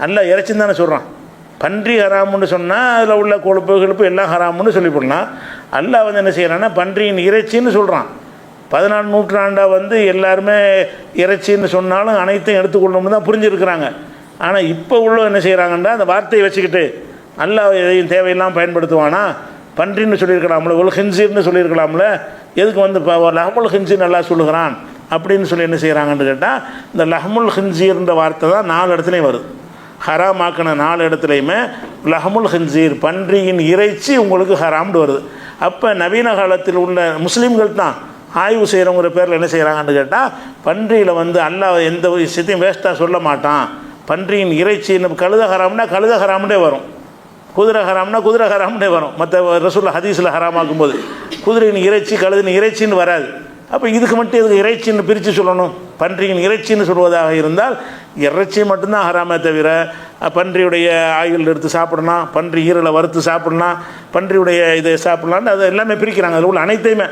நல்ல இறைச்சின்னு தானே சொல்கிறான். பன்றி ஹராமுன்னு சொன்னால் அதில் உள்ள கொழுப்பு எல்லாம் ஹராமுன்னு சொல்லி போடலாம். அல்லாஹ் வந்து என்ன செய்கிறான்னா பன்றியின் இறைச்சின்னு சொல்கிறான். 14 நூற்றாண்டாக வந்து எல்லாருமே இறைச்சின்னு சொன்னாலும் அனைத்தையும் எடுத்துக்கொள்ளணும்னு தான் புரிஞ்சுருக்கிறாங்க. ஆனால் இப்போ உள்ள என்ன செய்கிறாங்கன்னா அந்த வார்த்தையை வச்சுக்கிட்டு அல்லாஹ் எதையும் தேவையெல்லாம் பயன்படுத்துவானா, பன்றின்னு சொல்லியிருக்கலாம்ல, ஒரு ஹின்சீர்னு சொல்லியிருக்கலாம்ல, எதுக்கு வந்து லஹமுல் ஹின்சீர் நல்லா சொல்லுகிறான் அப்படின்னு சொல்லி என்ன செய்கிறாங்கன்னு கேட்டால் இந்த லஹமுல் ஹின்சீர்ன்ற வார்த்தை தான் 4 இடத்துலையும் வருது. ஹராமாக்கின 4 இடத்துலையுமே லஹமுல் ஹின்சீர் பன்றியின் இறைச்சி உங்களுக்கு ஹராம்னு வருது. அப்போ நவீன காலத்தில் உள்ள முஸ்லீம்கள் தான் ஆய்வு செய்கிறவங்கிற பேரில் என்ன செய்கிறாங்கன்னு கேட்டால், பன்றியில் வந்து அல்லாஹ் எந்த ஒரு விஷயத்தையும் வேஸ்ட்டாக சொல்ல மாட்டான். பன்றியின் இறைச்சி கழுத ஹராம்னா கழுத ஹராம்னே வரும், குதிரை ஹராம்னா குதிரை ஹராம்னே வரும். மற்ற ரசூல் ஹதீஸில் ஹராமாக்கும் போது குதிரையின் இறைச்சி கழுதின் இறைச்சின்னு வராது. அப்போ இதுக்கு மட்டும் இதுக்கு இறைச்சின்னு பிரித்து சொல்லணும். பன்றியின் இறைச்சின்னு சொல்வதாக இருந்தால் இறைச்சி மட்டும்தான் ஹராமே தவிர பன்றியுடைய ஆயுள் எடுத்து சாப்பிடலாம், பன்றி ஈரலை வறுத்து சாப்பிடலாம், பன்றியுடைய இதை சாப்பிடலான்னு அதை எல்லாமே பிரிக்கிறாங்க. அதில் உள்ள அனைத்தையுமே,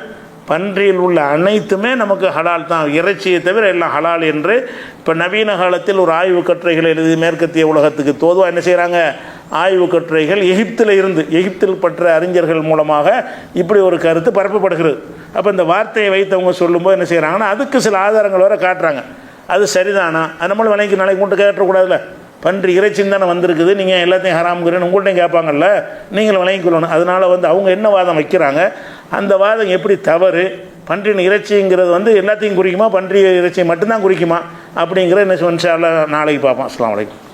பன்றியில் உள்ள அனைத்துமே நமக்கு ஹலால் தான், இறைச்சியை தவிர எல்லாம் ஹலால் என்று இப்போ நவீன காலத்தில் ஒரு ஆய்வு கட்டுரைகள் எழுதி மேற்கத்திய உலகத்துக்கு தோதுவாக என்ன செய்கிறாங்க, ஆய்வு கட்டுரைகள் எகிப்தில் பற்ற அறிஞர்கள் மூலமாக இப்படி ஒரு கருத்து பரப்பப்படுகிறது. அப்போ இந்த வார்த்தையை வைத்தவங்க சொல்லும்போது என்ன செய்கிறாங்கன்னா அதுக்கு சில ஆதாரங்கள் வர காட்டுறாங்க. அது சரிதானா, அது நம்மளும் நாளைக்கு கொண்டு கேட்டக்கூடாதுல்ல. பன்றி இறைச்சின்னு தானே வந்திருக்குது, நீங்கள் எல்லாத்தையும் ஹராம்ங்கிறேன்னு உங்கள்கிட்டையும் கேட்பாங்கல்ல, நீங்களும் விளங்கிக்கொள்ளணும். அதனால் வந்து அவங்க என்ன வாதம் வைக்கிறாங்க, அந்த வாதம் எப்படி தவறு, பன்றியின் இறைச்சிங்கிறது வந்து எல்லாத்தையும் குறிக்குமா, பன்றி இறைச்சியை மட்டும்தான் குறிக்குமா அப்படிங்கிற என்ன சொன்னால் நாளைக்கு பார்ப்போம். அஸ்ஸலாமு அலைக்கும்.